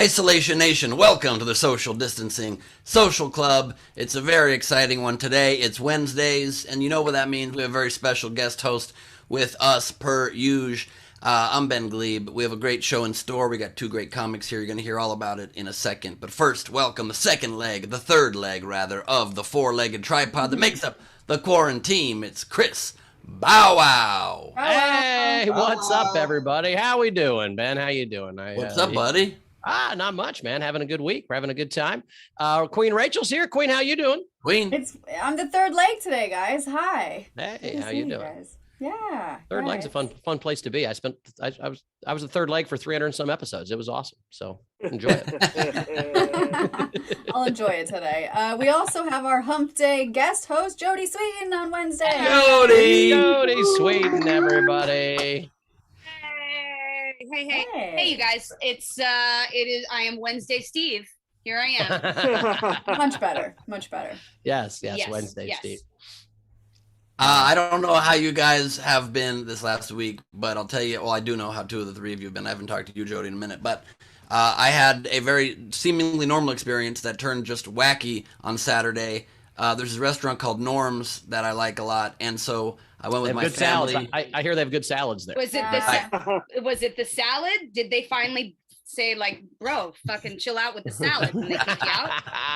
Isolation Nation, welcome to the Social Distancing Social Club. It's a very exciting one today. It's Wednesdays, and you know what that means. We have a very special guest host with us per usual. I'm Ben Gleib. We have a great show in store. We got two great comics here. You're going to hear all about it in a second. But first, welcome the third leg, of the four-legged tripod that makes up the quarantine. It's Chris Bow Wow. Hey, what's up, everybody? How we doing, Ben? How you doing? What's up, buddy? Not much, man. Having a good week. We're having a good time. Queen Rachel's here. Queen, how you doing? Queen. I'm the third leg today, guys. Hi. Hey, how you doing? Guys. Yeah. Third leg's a fun place to be. I was the third leg for 300 and some episodes. It was awesome. So enjoy it. I'll enjoy it today. We also have our Hump Day guest host, Jody Sweeten, on Wednesday. Jody Sweeten, everybody. Hey, you guys. I am Wednesday Steve. Here I am. Much better. Yes, Wednesday, Steve. I don't know how you guys have been this last week, but I'll tell you, well, I do know how two of the three of you have been. I haven't talked to you, Jody, in a minute, but I had a very seemingly normal experience that turned just wacky on Saturday. There's this restaurant called Norm's that I like a lot, and so I went with my family. Salads. I hear they have good salads there. Was it the salad? Did they finally say, like, bro, fucking chill out with the salad when they kicked you out?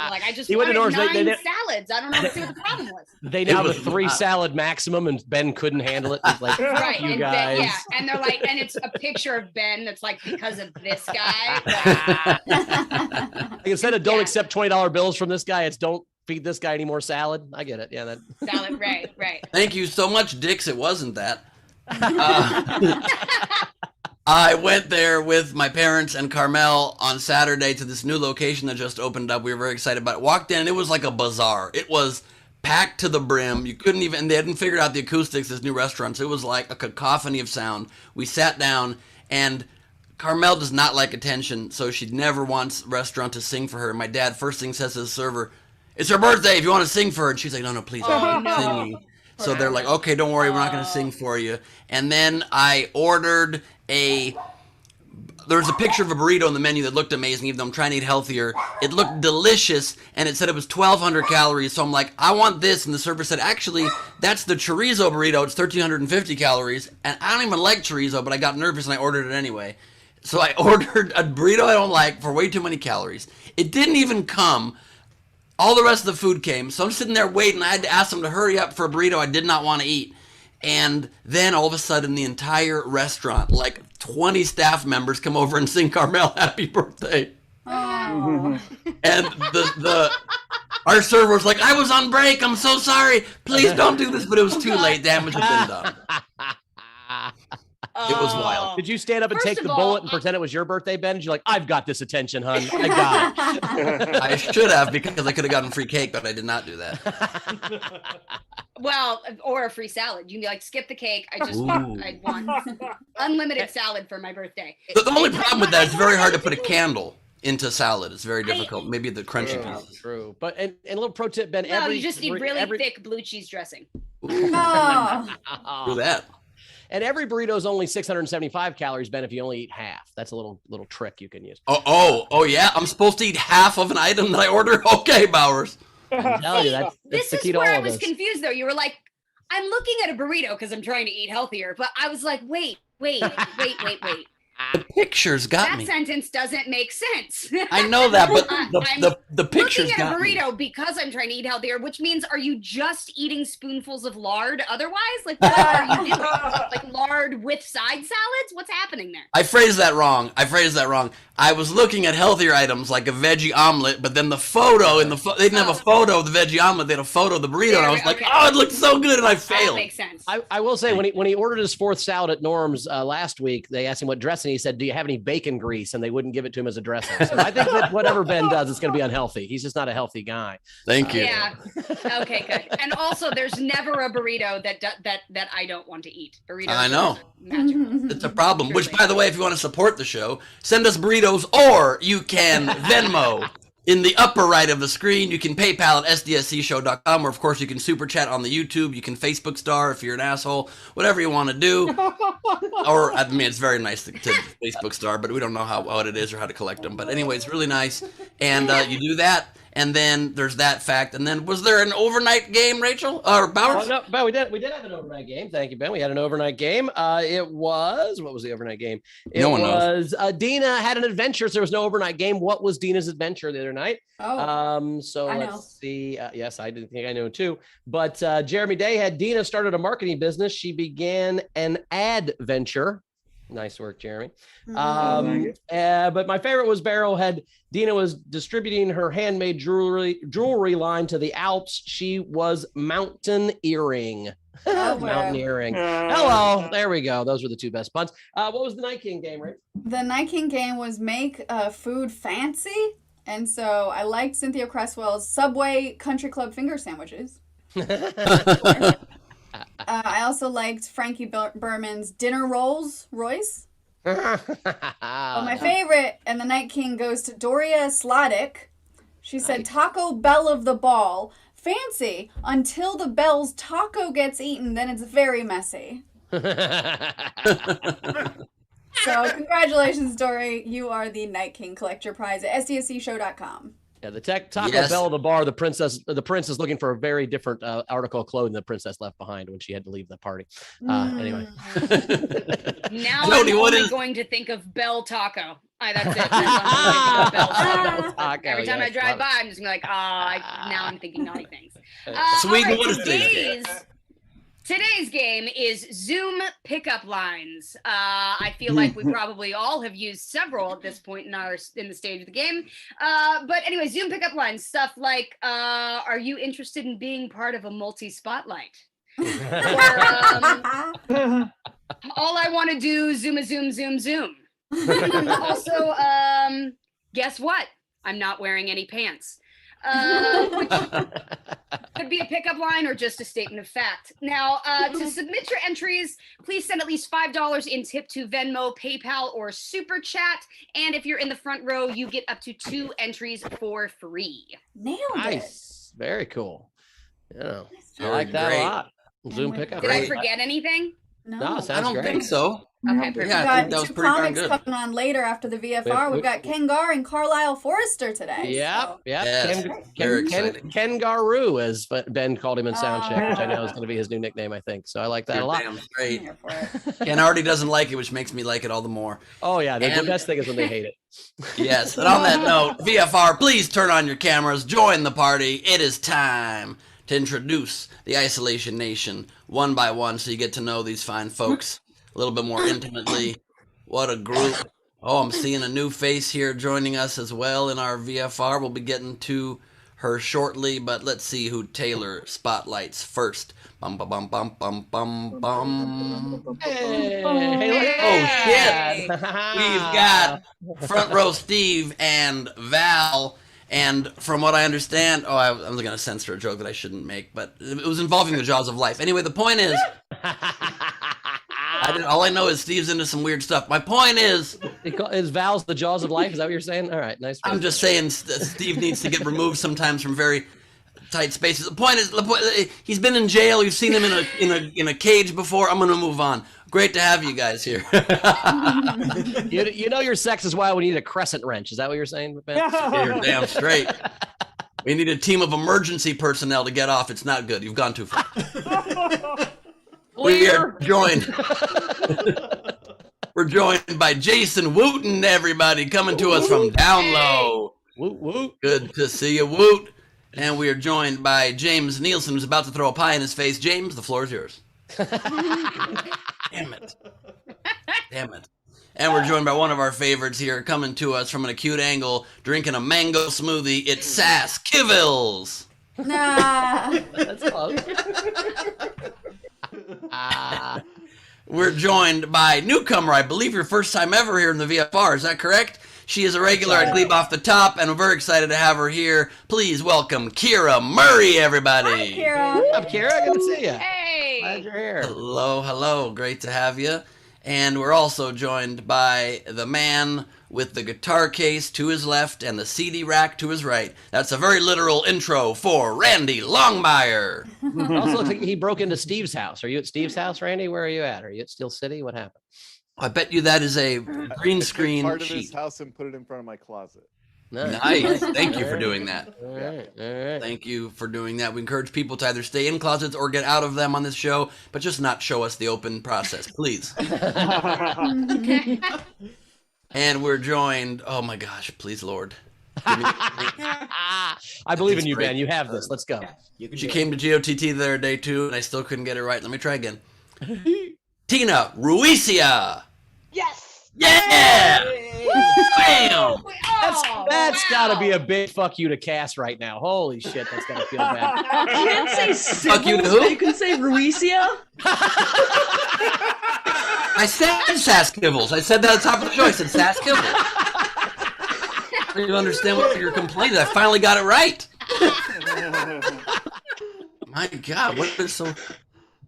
Like, I just wanted 9 salads. I don't know what the problem was. They now have a 3 salad maximum, and Ben couldn't handle it. He's like, right, you and guys. Ben, and they're like, and it's a picture of Ben that's like, because of this guy. Like, instead of don't accept $20 bills from this guy, it's don't feed this guy any more salad. I get it. Yeah, that salad. Right. Thank you so much, Dix. It wasn't that. I went there with my parents and Carmel on Saturday to this new location that just opened up. We were very excited about it. Walked in, and it was like a bazaar. It was packed to the brim. You couldn't even, and they hadn't figured out the acoustics, this new restaurant, so it was like a cacophony of sound. We sat down, and Carmel does not like attention, so she never wants a restaurant to sing for her. My dad first thing says to the server, "It's her birthday if you want to sing for her." And she's like, no, please, I'm singing. So they're like, okay, don't worry, we're not going to sing for you. And then I ordered there's a picture of a burrito on the menu that looked amazing, even though I'm trying to eat healthier. It looked delicious, and it said it was 1,200 calories. So I'm like, I want this. And the server said, actually, that's the chorizo burrito. It's 1,350 calories. And I don't even like chorizo, but I got nervous, and I ordered it anyway. So I ordered a burrito I don't like for way too many calories. It didn't even come. All the rest of the food came, so I'm sitting there waiting. I had to ask them to hurry up for a burrito I did not want to eat. And then all of a sudden, the entire restaurant, like 20 staff members, come over and sing Carmel happy birthday. Oh. And our server was like, I was on break, I'm so sorry. Please don't do this. But it was too late. Damage had been done. It was wild. Did you stand up and take the bullet and pretend it was your birthday, Ben? You're like, I've got this attention, hun. I got it. I should have, because I could have gotten free cake, but I did not do that. Well, or a free salad. You can be like, skip the cake. I want unlimited salad for my birthday. The only problem with that is it's very hard to put a candle into salad. It's very difficult. Maybe the crunchy pieces. True. But and a little pro tip, Ben. No, you just need really thick blue cheese dressing. Do that. And every burrito is only 675 calories, Ben, if you only eat half. That's a little trick you can use. Oh, yeah? I'm supposed to eat half of an item that I order? Okay, Bowers. I'm telling you, that's this the key is to where all I of was this. confused, though. You were like, I'm looking at a burrito because I'm trying to eat healthier. But I was like, wait. The pictures got me. That sentence doesn't make sense. I know that, but the pictures got me. Looking at a burrito me. because I'm trying to eat healthier, which means, are you just eating spoonfuls of lard otherwise? Like, what are you doing? Like lard with side salads? What's happening there? I phrased that wrong. I was looking at healthier items like a veggie omelet, but then the photo they didn't have a photo of the veggie omelet. They had a photo of the burrito, and I was like, oh, it looked so good, and I failed. That makes sense. I will say, when he ordered his 4th salad at Norm's last week, they asked him what dressing. He said, do you have any bacon grease? And they wouldn't give it to him as a dressing. So I think that whatever Ben does, it's going to be unhealthy. He's just not a healthy guy. Thank you. Yeah. Okay, good. And also, there's never a burrito that I don't want to eat. Burritos. I know. Magical. It's a problem. Which, by the way, if you want to support the show, send us burritos, or you can Venmo In the upper right of the screen, you can PayPal at sdscshow.com, or of course you can super chat on the YouTube. You can Facebook star if you're an asshole, whatever you want to do. Or, I mean, it's very nice to Facebook star, but we don't know what it is or how to collect them. But anyway, it's really nice. And you do that. And then there's that fact. And then, was there an overnight game, Rachel? Or Bowers? Oh, no, Ben, we did have an overnight game. Thank you, Ben. We had an overnight game. What was the overnight game? No one knows. Dina had an adventure, so there was no overnight game. What was Dina's adventure the other night? So let's see. Yes, I didn't think I know too. But Jeremy Day had Dina started a marketing business. She began an ad venture. Nice work, Jeremy. But my favorite was Barrow had Dina was distributing her handmade jewelry line to the Alps. She was mountaineering. Mountaineering. Hello. There we go. Those were the two best puns. What was the Night King game, right? The Night King game was make food fancy. And so I liked Cynthia Cresswell's Subway Country Club finger sandwiches. I also liked Frankie Berman's Dinner Rolls Royce. My favorite, and the Night King goes to Doria Sladic. She said, Taco Bell of the Ball. Fancy. Until the Bell's taco gets eaten, then it's very messy. So congratulations, Dory. You are the Night King. Collect your prize at sdscshow.com. Yeah, the Taco Bell of the bar. The prince is looking for a very different article of clothing the princess left behind when she had to leave the party. Anyway. Now Jody, I'm only going to think of Bell Taco. That's it. Bell Taco. Every time I drive by, I'm just gonna be like, now I'm thinking naughty things. Sweden, what is this? Today's game is Zoom pickup lines. I feel like we probably all have used several at this point in the stage of the game. But anyway, Zoom pickup lines, stuff like, are you interested in being part of a multi-spotlight? Or, all I want to do, zoom, zoom. Also, guess what? I'm not wearing any pants. Which could be a pickup line or just a statement of fact. Now, to submit your entries, please send at least $5 in tip to Venmo, PayPal, or Super Chat. And if you're in the front row, you get up to 2 entries for free. Nailed it. Nice. Very cool. I like that a lot. Zoom pickup. Did I forget anything? No, I don't think so. Okay, perfect. Yeah, I think that was pretty darn good. Coming on later after the VFR. We've got Ken Garr and Carlisle Forrester today. Yep. Yes, Ken Garru, as Ben called him in Soundcheck, which I know is going to be his new nickname, I think. So I like that a lot. Damn straight. Ken already doesn't like it, which makes me like it all the more. Oh, yeah. The best thing is when they hate it. Yes. And on that note, VFR, please turn on your cameras. Join the party. It is time to introduce the Isolation Nation one by one so you get to know these fine folks a little bit more intimately. What a group. Oh, I'm seeing a new face here joining us as well in our VFR. We'll be getting to her shortly, but let's see who Taylor spotlights first. Bum, bum, bum, bum, bum, bum, bum. Hey. Oh, shit. We've got front row Steve and Val. And from what I understand, I'm going to censor a joke that I shouldn't make, but it was involving the jaws of life. Anyway, the point is, all I know is Steve's into some weird stuff. My point is Val's the jaws of life? Is that what you're saying? All right, nice. I'm just saying Steve needs to get removed sometimes from very tight spaces. The point is, he's been in jail. You've seen him in a cage before. I'm going to move on. Great to have you guys here. You know your sex is why we need a crescent wrench. Is that what you're saying, Ben? Yeah, you're damn straight. We need a team of emergency personnel to get off. It's not good. You've gone too far. We are joined. We're joined by Jason Wooten, everybody, coming to us from down low. Woot, woot. Good to see you, Woot. And we are joined by James Nielsen, who's about to throw a pie in his face. James, the floor is yours. Damn it. And we're joined by one of our favorites here, coming to us from an acute angle, drinking a mango smoothie. It's Sass Kivils. Nah. That's close. We're joined by newcomer, I believe your first time ever here in the VFR. Is that correct? She is a regular at Gleib Off the Top, and we're very excited to have her here. Please welcome Kira Murray, everybody. Hi, Kira. What's up, Kira? Good to see you. Hey. Glad you're here. Hello. Great to have you. And we're also joined by the man with the guitar case to his left and the CD rack to his right. That's a very literal intro for Randy Longmire. Also, he broke into Steve's house. Are you at Steve's house, Randy? Where are you at? Are you at Steel City? What happened? I bet you that is a green screen part of sheet. his house and put it in front of my closet. Nice. Thank you for doing that. All right. Thank you for doing that. We encourage people to either stay in closets or get out of them on this show, but just not show us the open process, please. And we're joined, oh my gosh, please, Lord. I believe in you, great. Ben. You have this. Let's go. She came to GOTT the other day, too, and I still couldn't get it right. Let me try again. Tina Ruicia. Yes. Yeah! Bam! That's got to be a big fuck you to Cass right now. Holy shit, that's got to feel bad. You can't say Fuck you to Sybil's, who? but you can say Ruicia. I said Sass Kibbles. I said that at the top of the show. I said Sass Kibbles. I don't even understand what you're complaining. I finally got it right. My God, what is so...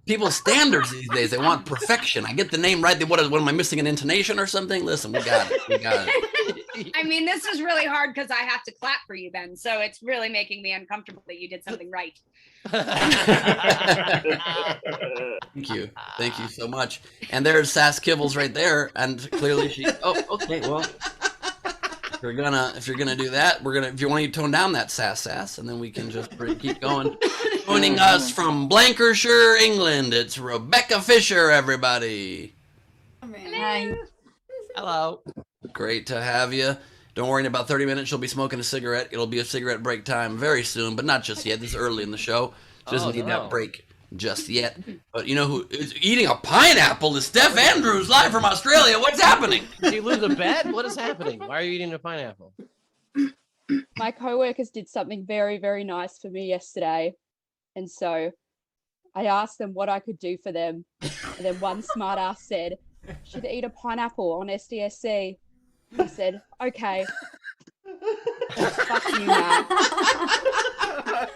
People's standards these days, they want perfection. I get the name right. What am I missing, an intonation or something? Listen, we got it. We got it. I mean, this is really hard because I have to clap for you, Ben. So it's really making me uncomfortable that you did something right. Thank you. Thank you so much. And there's Sass Kibbles right there. And clearly she... Oh, okay, well... If you're gonna do that, if you want to tone down that sass, and then we can just keep going. Joining us from Blankershire, England, it's Rebecca Fisher, everybody. Hi. Hello. Great to have you. Don't worry, in about 30 minutes, she'll be smoking a cigarette. It'll be a cigarette break time very soon, but not just yet. This is early in the show. She doesn't need that break just yet. But you know who is eating a pineapple is Steph Andrews, live from Australia. What's happening? Did you lose a bet? What is happening? Why are you eating a pineapple? My co-workers did something very, very nice for me yesterday. And so I asked them what I could do for them. And then one smart ass said, should eat a pineapple on SDSC. I said, okay. Fuck you, Matt.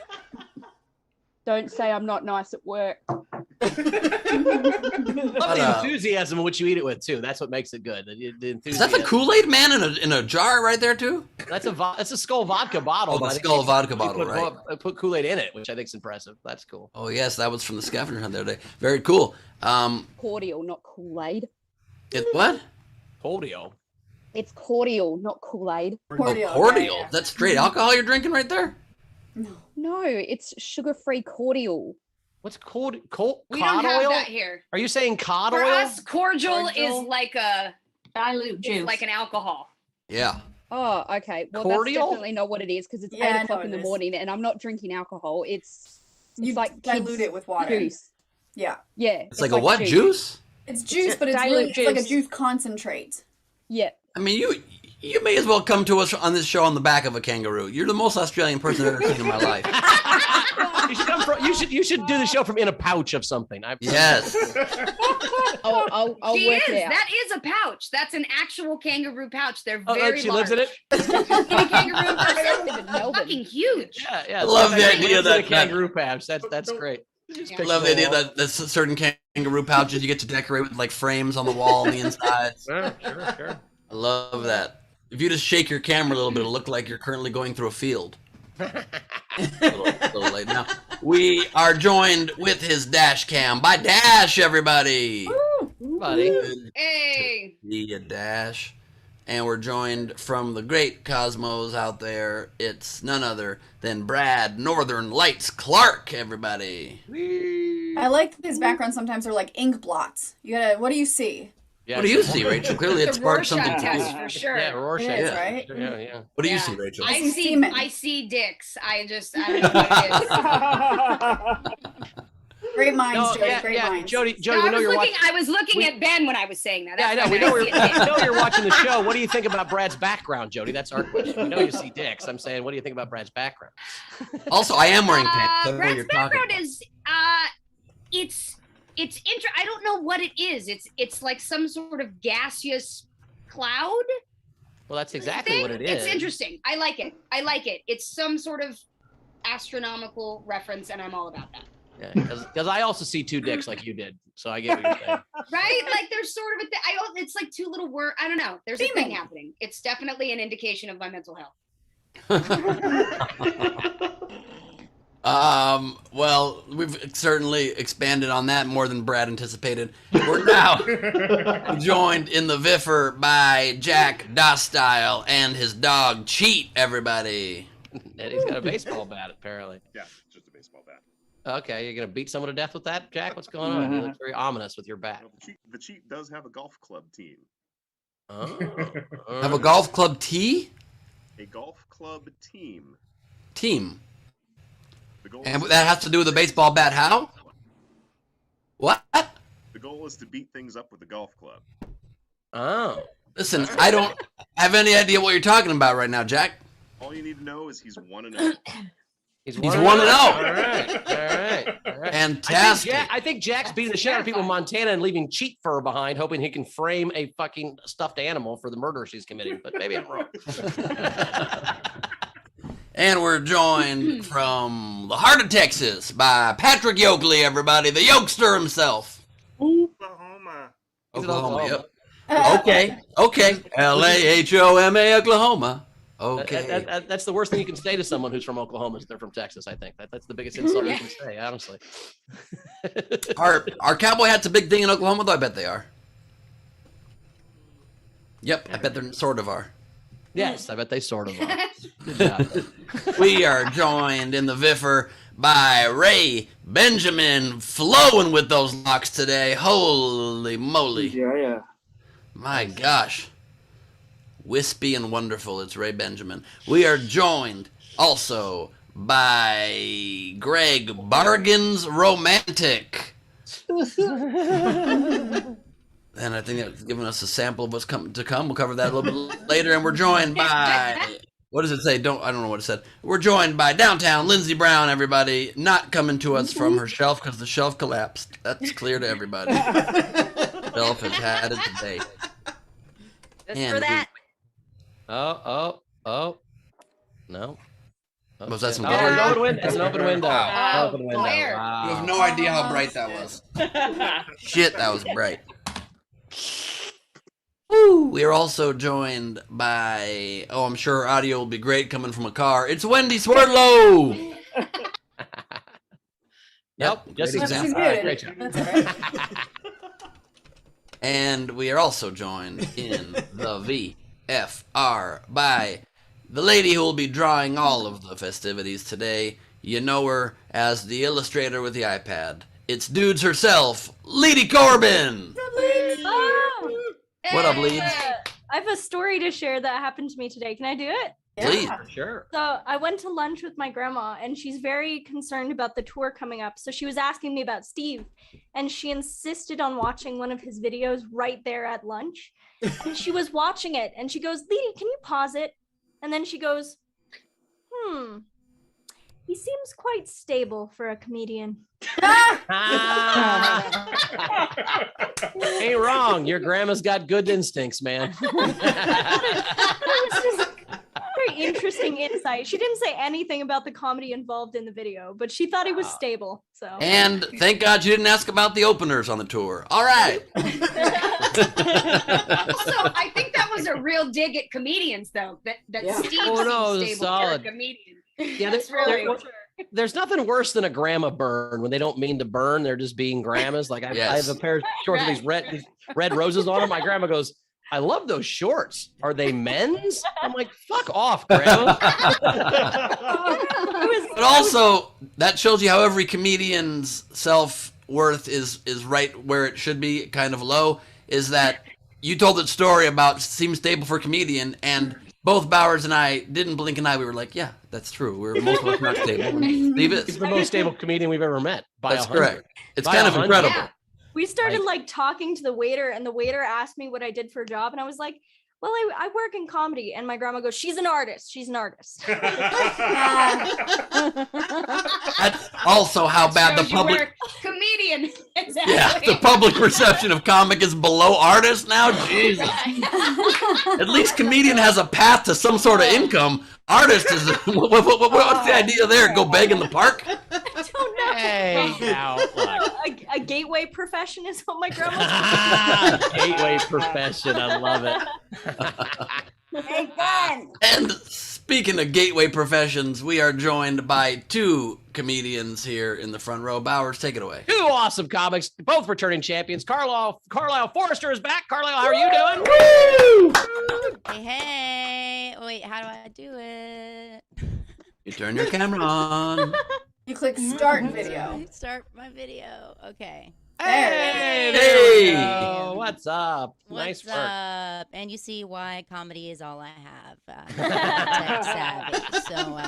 Don't say I'm not nice at work. Love the enthusiasm in which you eat it with too. That's what makes it good. The Is enthusiasm. that the Kool-Aid man in a jar right there too? That's a Skull vodka bottle. Oh, the but I think Skull they- vodka they bottle, put, right. Put Kool-Aid in it, which I think is impressive. That's cool. Oh yes, that was from the scavenger hunt the other day. Very cool. Cordial, not Kool-Aid. What? Cordial. It's cordial, not Kool-Aid. Cordial. Oh, cordial. Yeah. That's straight alcohol you're drinking right there? No, it's sugar-free cordial. What's cod We cod don't have oil? that here. Are you saying cod For oil? us, cordial is like a Dilute juice. it's like an alcohol. Yeah. Oh, okay. Well, Cordial? that's definitely not what it is because it's Yeah, I 8 know o'clock what in it the is. morning and I'm not drinking alcohol. It's You like dilute kids' it with water. juice. Yeah. Yeah. It's like a what? Juice? It's juice, but it's Dilute really it's like a juice. juice concentrate. Yeah. I mean, you may as well come to us on this show on the back of a kangaroo. You're the most Australian person I've ever seen in my life. You should come from, you should do the show from in a pouch of something. Yes. I'll She work is. it out. That is a pouch. That's an actual kangaroo pouch. They're Oh, very she large. lives in it? Any kangaroo I person? live in Melbourne. Fucking huge. Yeah, yeah. I love the Lives idea in that- a kangaroo pouch. That's great. Yeah. I love the idea that there's certain kangaroo pouches you get to decorate with like frames on the wall on the inside. Sure. I love that. If you just shake your camera a little bit, it'll look like you're currently going through a field. a little late now. We are joined with his dash cam by Dash, everybody. Buddy. Good Hey. to see you, Dash. And we're joined from the great cosmos out there. It's none other than Brad Northern Lights Clark, everybody. I like that his backgrounds sometimes are like ink blots. You gotta. What do you see? Yeah, What do you see, Rachel? Clearly it The sparked Rorschach something to test you. for sure. Yeah, Rorschach. It is, Yeah. right? Yeah. What do you Yeah. see, Rachel? I see semen. I see dicks. I don't know what it is. Great minds, No, Jody. yeah, Great yeah. minds. Jody, No, we know you're watching. I was looking at Ben when I was saying that. Yeah, I That's know. We when know, I see a dick. we know you're watching the show. What do you think about Brad's background, Jody? That's our question. We know you see dicks. I'm saying, what do you think about Brad's background? Also, I am wearing pants. That's what Brad's you're talking background about. is it's I don't know what it is. It's like some sort of gaseous cloud. Well, that's exactly thing. what it is. It's interesting. I like it. It's some sort of astronomical reference, and I'm all about that. Yeah, because I also see two dicks like you did, so I get what you're saying. Right? Like there's sort of it's like two little words. I don't know. There's a thing happening. It's definitely an indication of my mental health. Well, we've certainly expanded on that more than Brad anticipated. We're now joined in the Viffer by Jack Dostile and his dog Cheat, everybody. And he's got a baseball bat, apparently. Yeah, just a baseball bat. Okay, you're gonna beat someone to death with that, Jack? What's going on? You look very ominous with your bat. Well, the cheat does have a golf club team. Oh. Have a golf club tee? A golf club team. Team. The goal And is- that has to do with a baseball bat. How? What? The goal is to beat things up with the golf club. Oh. Listen, I don't have any idea what you're talking about right now, Jack. All you need to know is he's 1-0. He's 1-0. All right. Fantastic. I think Jack's beating the shit out of people in Montana and leaving cheat fur behind, hoping he can frame a fucking stuffed animal for the murder she's committing. But maybe I'm wrong. And we're joined from the heart of Texas by Patrick Yoakley, everybody, the Yokester himself. Oklahoma. He's in Oklahoma. Yep. Okay. Lahoma, Oklahoma. Okay. That's the worst thing you can say to someone who's from Oklahoma is they're from Texas, I think. That's the biggest insult you can say, honestly. Are cowboy hats a big thing in Oklahoma, though? I bet they are. Yep, I bet they sort of are. Yes, I bet they sort of are. Good job. We are joined in the Viffer by Ray Benjamin, flowing with those locks today. Holy moly. Yeah. My gosh. Wispy and wonderful. It's Ray Benjamin. We are joined also by Greg Bargains Romantic. And I think that's giving us a sample of what's to come. We'll cover that a little bit later. And we're joined by, what does it say? I don't know what it said. We're joined by downtown Lindsey Brown, everybody. Not coming to us from her shelf because the shelf collapsed. That's clear to everybody. Shelf has had it today. Just for that. Oh. No. Was that some Oh, glare? an open window. It's an open window. Wow. Open window. Glare. Wow. You have no idea how bright that was. Shit, that was bright. Woo. We are also joined by, I'm sure her audio will be great coming from a car. It's Wendy Swerdlow. Yep. Just great She's example. good. Great job. That's all right. And we are also joined in the VFR by the lady who will be drawing all of the festivities today. You know her as the illustrator with the iPad. It's Dudes herself, Leedy Corbin. Oh, What up, Leeds? I have a story to share that happened to me today. Can I do it? Please. Sure. So I went to lunch with my grandma and she's very concerned about the tour coming up. So she was asking me about Steve and she insisted on watching one of his videos right there at lunch. And she was watching it and she goes, Leedy, can you pause it? And then she goes, he seems quite stable for a comedian. Ain't wrong. Your grandma's got good instincts, man. It was just very interesting insight. She didn't say anything about the comedy involved in the video, but she thought he was stable. So And thank God you didn't ask about the openers on the tour. All right. Also, I think that was a real dig at comedians, though. That Steve Oh, no, seems stable solid. for a comedian. Yeah, That's really there's nothing worse than a grandma burn when they don't mean to burn. They're just being grandmas. Like I have a pair of shorts with these red roses on them. My grandma goes, I love those shorts. Are they men's? I'm like, fuck off, grandma. But also, that shows you how every comedian's self-worth is right where it should be, kind of low, is that you told that story about seems stable for a comedian, and both Bowers and I didn't blink an eye. We were like, yeah, that's true. Most of us not stable. Steve He's is. the most stable comedian we've ever met. By That's 100. correct. It's By kind of 100. incredible. Yeah. we started like talking to the waiter, and the waiter asked me what I did for a job, and I was like, well, I work in comedy. And my grandma goes, she's an artist. She's an artist. That's also how bad the Shows you where public. comedian. Exactly. Yeah, the public perception of comic is below artist now. Jesus. At least comedian has a path to some sort of income. Artist is what's the idea there? Go beg in the park? Oh no! Hey, now, look. A gateway profession is what my grandma. Gateway profession. I love it. Hey, gun. And speaking of gateway professions, we are joined by two comedians here in the front row. Bowers, take it away. Two awesome comics, both returning champions. Carlisle Forrester is back. Carlisle, how are you doing? Hey. Wait, how do I do it? You turn your camera on. You click start video. Start my video. Okay. Hey, Hey. What's up? What's Nice work. up? And you see why comedy is all I have. Tech savvy. So,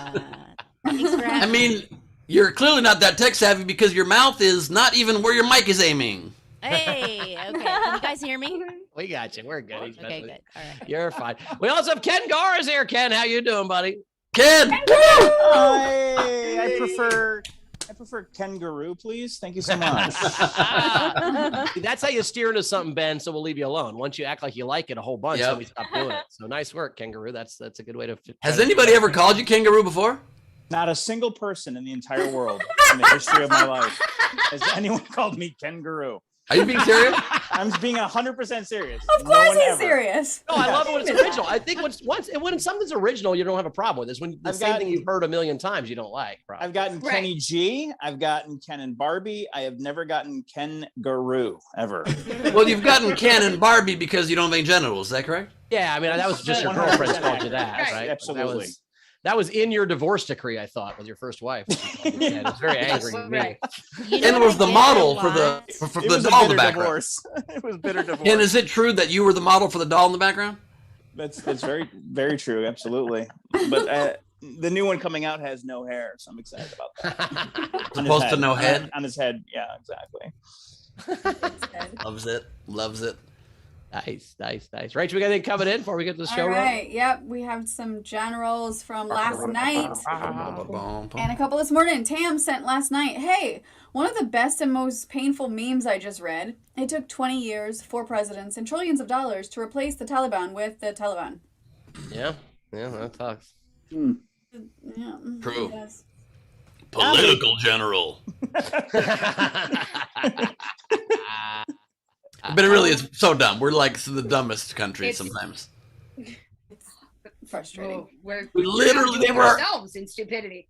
thanks for having I mean, you're clearly not that tech savvy because your mouth is not even where your mic is aiming. Hey, okay. Can you guys hear me? We got you. We're good. He's Okay, messing good. All right. with you. You're fine. We also have Ken Garr is here. Ken, how you doing, buddy? Kid! I prefer kangaroo, please. Thank you so much. That's how you steer into something, Ben. So we'll leave you alone. Once you act like you like it a whole bunch, Yep. then we stop doing it. So nice work, kangaroo. That's a good way to. Has anybody ever called you kangaroo before? Not a single person in the entire world in the history of my life has anyone called me kangaroo. Are you being serious? I'm being 100% serious. Of course he's serious. No, I love it when it's original. I think when something's original, you don't have a problem with. It's when the same thing you've heard a million times you don't like. Probably. I've gotten Kenny G. I've gotten Ken and Barbie. I have never gotten Ken Garoo ever. Well, you've gotten Ken and Barbie because you don't have any genitals. Is that correct? Yeah, I mean that was just your girlfriend called you that, right? Absolutely. That was in your divorce decree, I thought, with your first wife. It was very angry to me. Right. You know Ken what was I the did model a for the lot? for It the was a doll in the bitter background. divorce. It was bitter divorce. Ken, is it true that you were the model for the doll in the background? That's very, very true. Absolutely. But the new one coming out has no hair, so I'm excited about that. Supposed to no head? On his head. Yeah, exactly. Loves it. Loves it. Nice. Rachel, we got anything coming in before we get to the show? All right. Yep. We have some generals from last night and a couple this morning. Tam sent last night. Hey, one of the best and most painful memes I just read. It took 20 years, 4 presidents, and trillions of dollars to replace the Taliban with the Taliban. Yeah, that talks. Yeah. True. Yes. Political general. But it really is so dumb. We're like the dumbest country sometimes. Frustrating. We're Literally, they were ourselves in stupidity.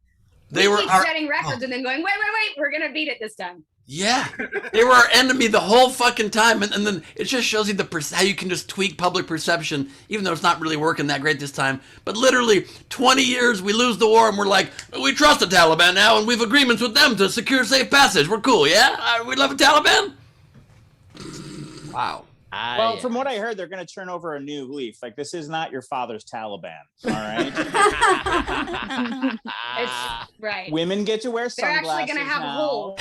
They were keep our, setting records and then going, wait, we're gonna beat it this time. yeah. They were our enemy the whole fucking time, and then it just shows you how you can just tweak public perception, even though it's not really working that great this time. But literally, 20 years we lose the war, and we're like, we trust the Taliban now, and we've agreements with them to secure safe passage. We're cool, yeah. We love the Taliban. Wow. Well, from what I heard, they're going to turn over a new leaf. Like, this is not your father's Taliban. All right. It's right. Women get to wear They're sunglasses actually gonna have a now. hole.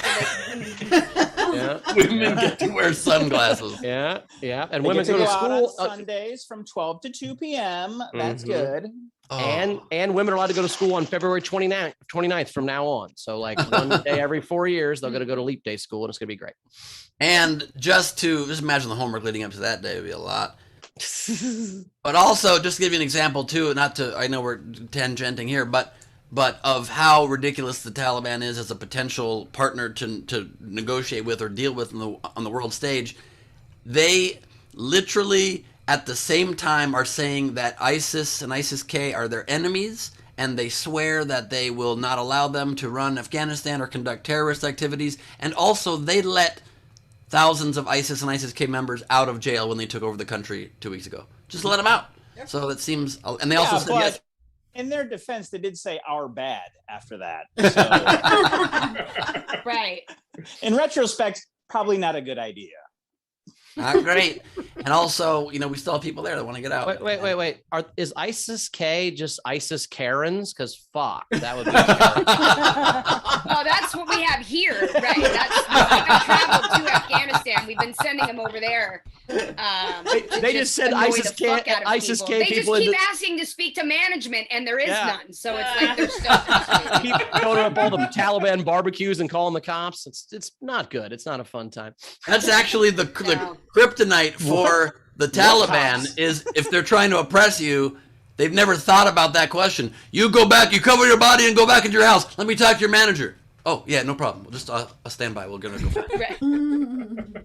Women get to wear sunglasses. Yeah. And They women get go to out school on Sundays from 12 to 2 p.m. That's good. Oh. And women are allowed to go to school on February 29th from now on. So like one day every 4 years, they're going to go to leap day school, and it's going to be great. And just imagine the homework leading up to that day would be a lot. But also, just to give you an example too, I know we're tangenting here, but of how ridiculous the Taliban is as a potential partner to negotiate with or deal with on the world stage. They literally at the same time are saying that ISIS and ISIS-K are their enemies, and they swear that they will not allow them to run Afghanistan or conduct terrorist activities. And also, they let thousands of ISIS and ISIS-K members out of jail when they took over the country 2 weeks ago. Just let them out. Yep. So it seems, and they also said yes. In their defense, they did say "our bad" after that. So, right. In retrospect, probably not a good idea. Not great. And also, we still have people there that want to get out. Wait. Is ISIS-K just ISIS Karens? Because fuck, that would be Oh, that's what we have here. Right. We've traveled to Afghanistan. We've been sending them over there. They just said ISIS-K They just keep asking to speak to management, and there is none. So it's like they're still keep going up all the Taliban barbecues and calling the cops. It's not good. It's not a fun time. That's actually the kryptonite for the Taliban is if they're trying to oppress you, they've never thought about that question. You go back, you cover your body and go back into your house. Let me talk to your manager. Oh, yeah, no problem. We'll just a standby. We're going to go for it. Right.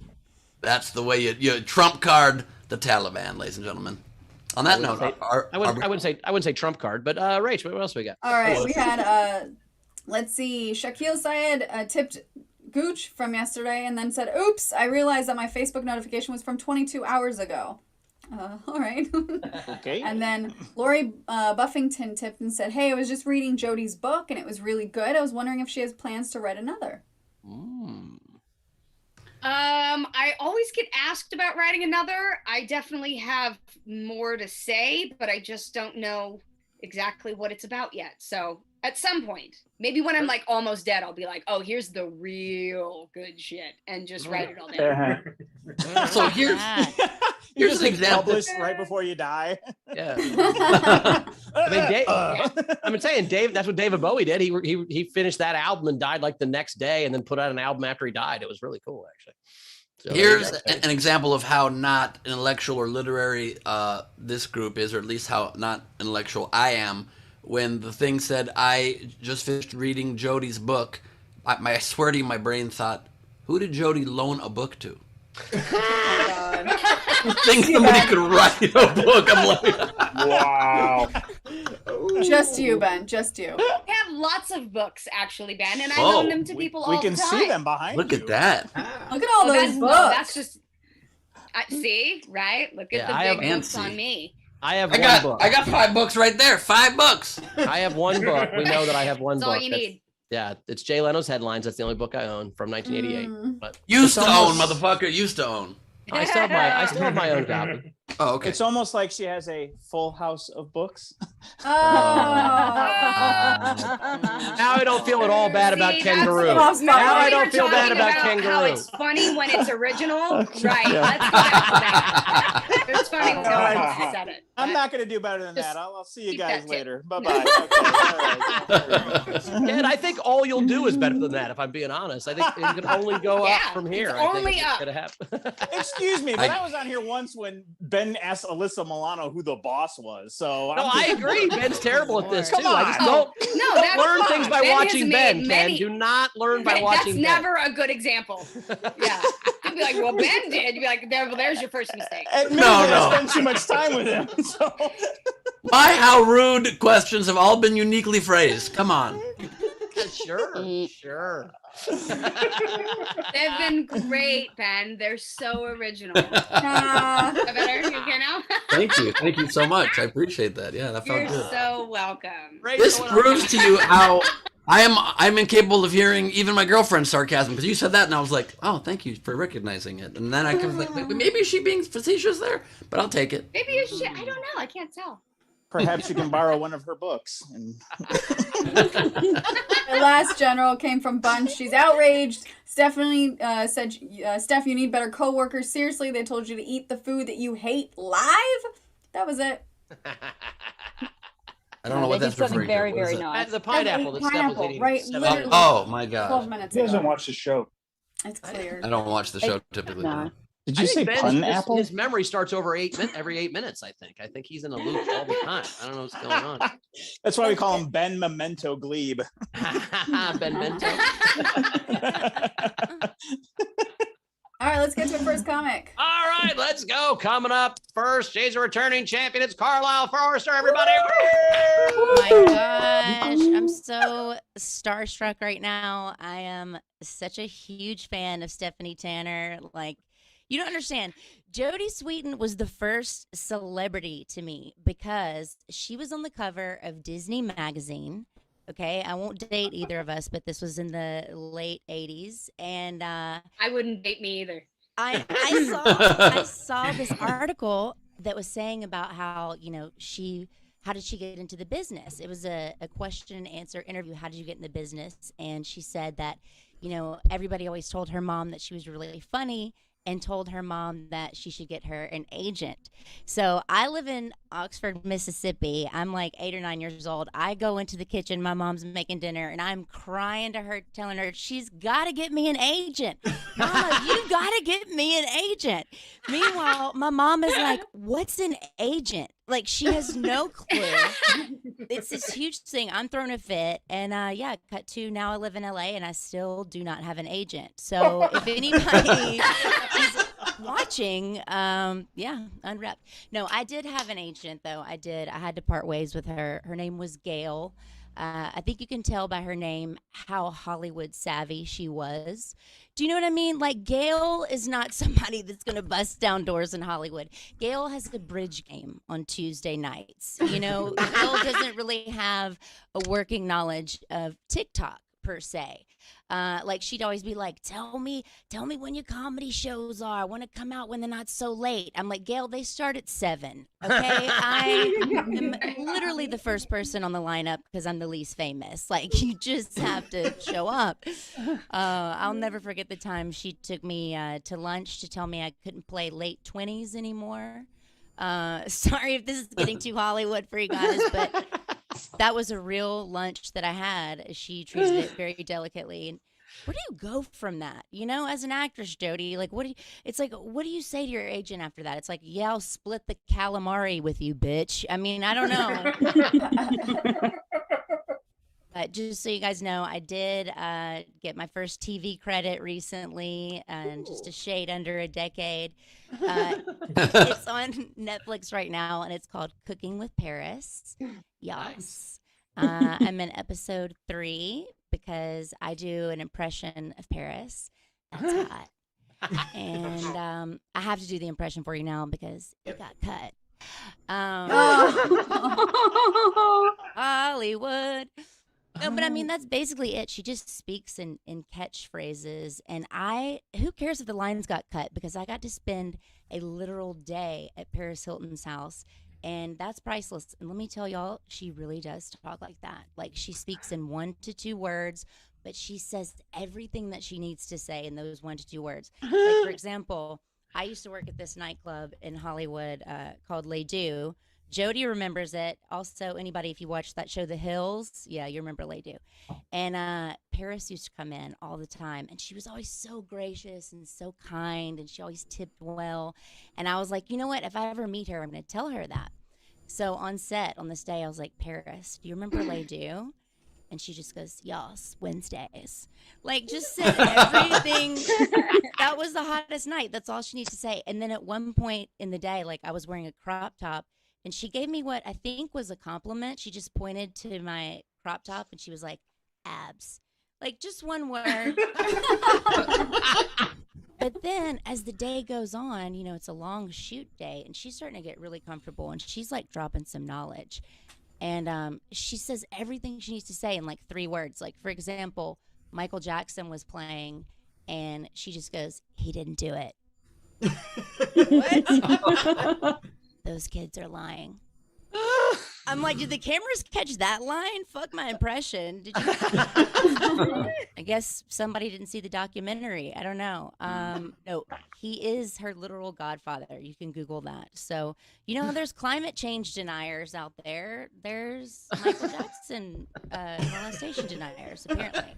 That's the way you trump card the Taliban, ladies and gentlemen. On that note, I wouldn't say trump card, but Rach, what else we got? All right, we had let's see, Shakil Syed tipped Gooch from yesterday and then said, "Oops, I realized that my Facebook notification was from 22 hours ago." All right. Okay. And then Lori Buffington tipped and said, "Hey, I was just reading Jodi's book and it was really good. I was wondering if she has plans to write another." I always get asked about writing another. I definitely have more to say, but I just don't know exactly what it's about yet. So at some point, maybe when I'm like almost dead, I'll be like, "Oh, here's the real good shit," and just write it all down. So here's an example. Published right before you die. Yeah. I've been saying, Dave. That's what David Bowie did. He finished that album and died like the next day, and then put out an album after he died. It was really cool, actually. So here's an example of how not intellectual or literary this group is, or at least how not intellectual I am. When the thing said, "I just finished reading Jodi's book," I swear to you, my brain thought, "Who did Jodi loan a book to?" Think somebody could write a book. I'm like, Wow. Just you, Ben. Just you. I have lots of books, actually, Ben, and I Whoa. loan them to people all We the can time. see them behind look you. at that. Look at all those books. No, that's just see, right? Look at I the big books fancy. on me. I have I one book. got 5 books right there. 5 books. I have one book. We know that I have one That's all book. you That's- need. Yeah, it's Jay Leno's Headlines. That's the only book I own from 1988. But Used to it's own, almost- motherfucker. Used to own. I still have my own copy. Oh, okay. It's almost like she has a full house of books. Oh. Now I don't feel at all bad about See, Kangaroo. that's- Now I we don't were feel bad talking about How Kangaroo. it's funny when it's original, right? Yeah. Let's laugh at that. It's funny when someone else said it. I'm not going to do better than Just that. I'll see you keep guys that tip. later. Bye-bye. Okay, all right. And I think all you'll do is better than that, if I'm being honest. I think it can only go Yeah, up from here. it's I think only is what's up. gonna happen. Excuse me, but I was on here once when Ben asked Alyssa Milano who the boss was. So No, I agree. Ben's terrible at this Come too. I just on. don't No, don't that's learn fine. things by Ben has watching made Ben. Ken, many- do not learn by watching That's Ben. never a good example. Yeah. You'd be like, "Well, Ben did." You'd be like, "Well, there's your first mistake." Admittedly, No. I spend too much time with him. So. My how rude questions have all been uniquely phrased. Come on. Sure. They've been great, Ben. They're so original. Ah. Better, okay now? Thank you. Thank you so much. I appreciate that. Yeah, that felt You're good. so welcome. This proves to you how I'm incapable of hearing even my girlfriend's sarcasm, because you said that and I was like, "Oh, thank you for recognizing it." And then I was like, maybe is she being facetious there? But I'll take it. Maybe you should. I don't know. I can't tell. Perhaps you can borrow one of her books. And The last general came from Bunch. She's outraged. Stephanie said, "Steph, you need better coworkers. Seriously, they told you to eat the food that you hate live." That was it. I don't know what They that's did something referring very, to. What is very it? nice. The pineapple that Steph was Pineapple, eating. right, 7 literally. Oh my 12 god. minutes He doesn't ago. watch the show. It's clear. I don't watch the show typically. No. did I you think say Ben's- pineapple? His memory starts over every 8 minutes. I think he's in a loop all the time. I don't know what's going on. That's why we call him Ben Memento Gleib. Ben Mento. All right, let's get to the first comic. All right, let's go. Coming up first, Jay's a returning champion. It's Carlisle Forrester, everybody. Oh my gosh, I'm so starstruck right now. I am such a huge fan of Stephanie Tanner. Like, you don't understand. Jodie Sweetin was the first celebrity to me because she was on the cover of Disney magazine. Okay, I won't date either of us, but this was in the late 80s. And I wouldn't date me either. I saw this article that was saying about how, how did she get into the business? It was a question and answer interview. How did you get in the business? And she said that, everybody always told her mom that she was really funny and told her mom that she should get her an agent. So I live in Oxford, Mississippi. I'm like 8 or 9 years old. I go into the kitchen. My mom's making dinner, and I'm crying to her, telling her, she's got to get me an agent. Mama, you got to get me an agent. Meanwhile, my mom is like, what's an agent? Like, she has no clue. It's this huge thing. I'm throwing a fit. And yeah, cut to now I live in LA and I still do not have an agent. So if anybody is watching, yeah, unwrapped. No, I did have an agent, though. I had to part ways with her. Her name was Gail. I think you can tell by her name how Hollywood savvy she was. Do you know what I mean? Like, Gail is not somebody that's going to bust down doors in Hollywood. Gail has a bridge game on Tuesday nights. You know, Gail doesn't really have a working knowledge of TikTok per se. Like, she'd always be like, tell me when your comedy shows are. I want to come out when they're not so late. I'm like, Gail, they start at 7. Okay. I am literally the first person on the lineup because I'm the least famous. Like, you just have to show up. I'll never forget the time she took me to lunch to tell me I couldn't play late 20s anymore. Sorry if this is getting too Hollywood for you guys, but that was a real lunch that I had. She treated it very delicately. And where do you go from that? You know, as an actress, Jody, like, what do you say to your agent after that? It's like, yeah, I'll split the calamari with you, bitch. I mean, I don't know. But just so you guys know, I did get my first TV credit recently, and just a shade under a decade. It's on Netflix right now, and it's called Cooking with Paris. Yes. I'm in episode 3 because I do an impression of Paris. That's hot. And I have to do the impression for you now because it got cut. Hollywood. No, but I mean, that's basically it. She just speaks in catchphrases. And who cares if the lines got cut? Because I got to spend a literal day at Paris Hilton's house. And that's priceless. And let me tell y'all, she really does talk like that. Like, she speaks in 1 to 2 words, but she says everything that she needs to say in those 1 to 2 words. Like, for example, I used to work at this nightclub in Hollywood called Les Deux. Jody remembers it. Also, anybody, if you watch that show, The Hills, yeah, you remember Les Deux. And Paris used to come in all the time, and she was always so gracious and so kind, and she always tipped well. And I was like, you know what? If I ever meet her, I'm going to tell her that. So on set, on this day, I was like, Paris, do you remember Les Deux? And she just goes, yes, Wednesdays. Like, just said everything. That was the hottest night. That's all she needs to say. And then at one point in the day, like, I was wearing a crop top, and she gave me what I think was a compliment. She just pointed to my crop top, and she was like, abs. Like, just one word. But then as the day goes on, you know, it's a long shoot day, and she's starting to get really comfortable, and she's, like, dropping some knowledge. And she says everything she needs to say in, like, 3 words. Like, for example, Michael Jackson was playing, and she just goes, he didn't do it. What? Those kids are lying. I'm like, did the cameras catch that line? Fuck my impression. Did you? I guess somebody didn't see the documentary. I don't know. No, he is her literal godfather. You can Google that. So, you know, there's climate change deniers out there. There's Michael Jackson molestation deniers, apparently.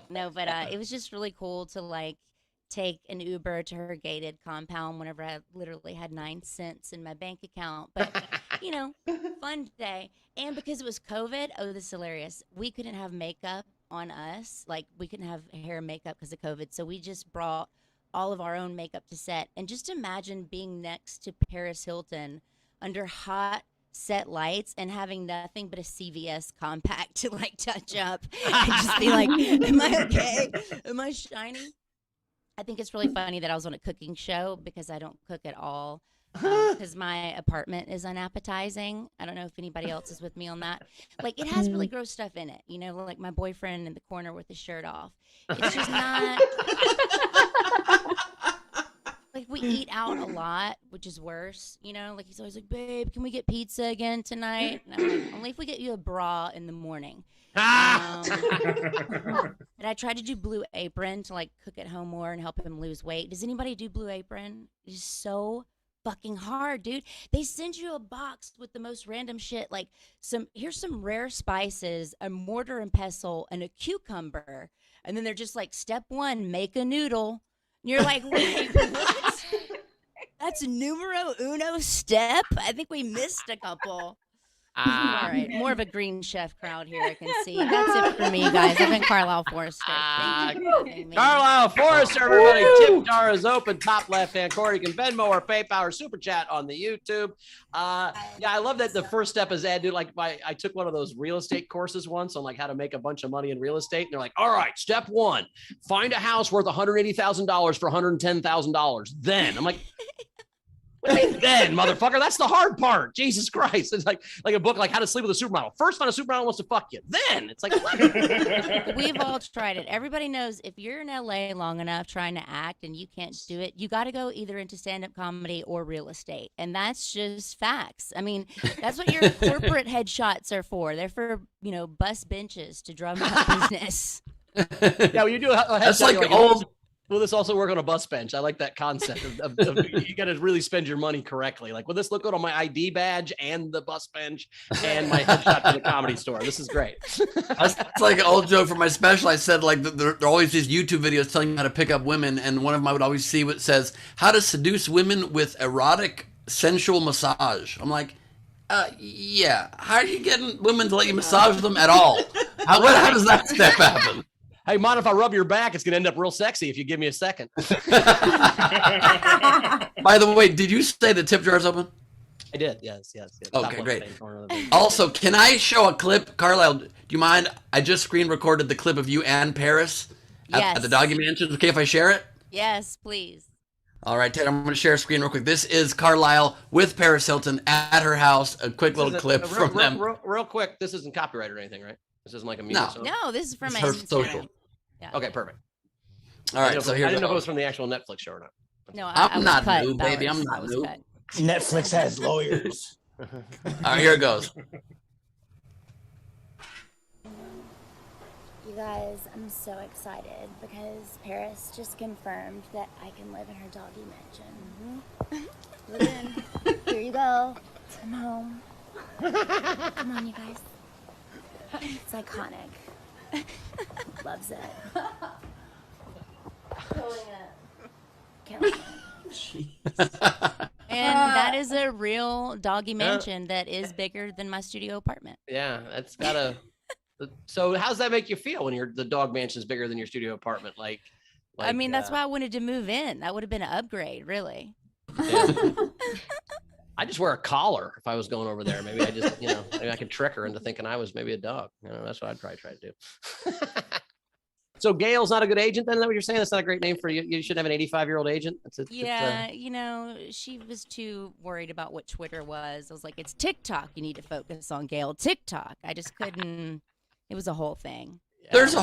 No, but it was just really cool to, like, take an Uber to her gated compound whenever I literally had 9 cents in my bank account. But, you know, fun day. And because it was COVID, oh, this is hilarious. We couldn't have makeup on us. Like, we couldn't have hair and makeup because of COVID. So we just brought all of our own makeup to set. And just imagine being next to Paris Hilton under hot set lights and having nothing but a CVS compact to, like, touch up and just be like, am I okay? Am I shiny? I think it's really funny that I was on a cooking show because I don't cook at all because my apartment is unappetizing. I don't know if anybody else is with me on that. Like, it has really gross stuff in it, you know, like my boyfriend in the corner with his shirt off. It's just not. Like, we eat out a lot, which is worse, you know, like, he's always like, babe, can we get pizza again tonight? And I'm like, only if we get you a bra in the morning. And I tried to do Blue Apron to, like, cook at home more and help him lose weight. Does anybody do Blue Apron? It's so fucking hard, dude. They send you a box with the most random shit, like, here's some rare spices, a mortar and pestle, and a cucumber. And then they're just like, step 1, make a noodle. And you're like, wait, what? That's numero uno step. I think we missed a couple. All right, more of a green chef crowd here. I can see. That's it for me, guys. I've been Carlisle Forrester. Thank you for having me. Carlisle Forrester, everybody. Tip jar is open, top left-hand corner. You can Venmo or PayPal or Super Chat on the YouTube. Yeah, I love that the first step is add. Like I took one of those real estate courses once on like how to make a bunch of money in real estate, and they're like, all right, step one, find a house worth $180,000 for $110,000. Then I'm like. Wait, then, motherfucker, that's the hard part. Jesus Christ. It's like a book like How to Sleep with a Supermodel. First, find a supermodel who wants to fuck you. Then, it's like, what? We've all tried it. Everybody knows if you're in LA long enough trying to act and you can't do it, you got to go either into stand-up comedy or real estate. And that's just facts. I mean, that's what your corporate headshots are for. They're for, bus benches to drum up business. Yeah, when you do a headshot, that's like old... Will this also work on a bus bench? I like that concept of you got to really spend your money correctly. Like, will this look good on my ID badge and the bus bench and my headshot to the Comedy Store? This is great. That's like an old joke for my special. I said, like, there are always these YouTube videos telling you how to pick up women, and one of them I would always see what says, how to seduce women with erotic, sensual massage. I'm like, yeah. How are you getting women to let you massage them at all? How does that step happen? Hey, mind if I rub your back? It's going to end up real sexy if you give me a second. By the way, did you say the tip jar is open? I did, yes. Okay, great. Also, can I show a clip? Carlisle, do you mind? I just screen recorded the clip of you and Paris at the Doggy Mansion. Okay if I share it? Yes, please. All right, Ted, I'm going to share a screen real quick. This is Carlisle with Paris Hilton at her house. A quick little clip from them. Real quick, this isn't copyrighted or anything, right? This isn't like a music song? No, this is from her social. Yeah. Okay, perfect. All right, so here I didn't know if it was from the actual Netflix show or not. No, I'm not new, baby. I'm not new. Netflix has lawyers. All right, here it goes. You guys, I'm so excited because Paris just confirmed that I can live in her doggy mansion. Live in. Here you go. I'm home. Come on, you guys. It's iconic. Loves it. Killing it. And that is a real doggy mansion that is bigger than my studio apartment. Yeah, that's gotta. So, how's that make you feel when the dog mansion is bigger than your studio apartment? Like I mean, that's why I wanted to move in. That would have been an upgrade, really. Yeah. I just wear a collar if I was going over there. Maybe I just, maybe I could trick her into thinking I was maybe a dog. That's what I'd probably try to do. So Gail's not a good agent then? Is that what you're saying? That's not a great name for you. You should have an 85-year-old agent. She was too worried about what Twitter was. I was like, it's TikTok. You need to focus on, Gail. TikTok. I just couldn't. It was a whole thing. There's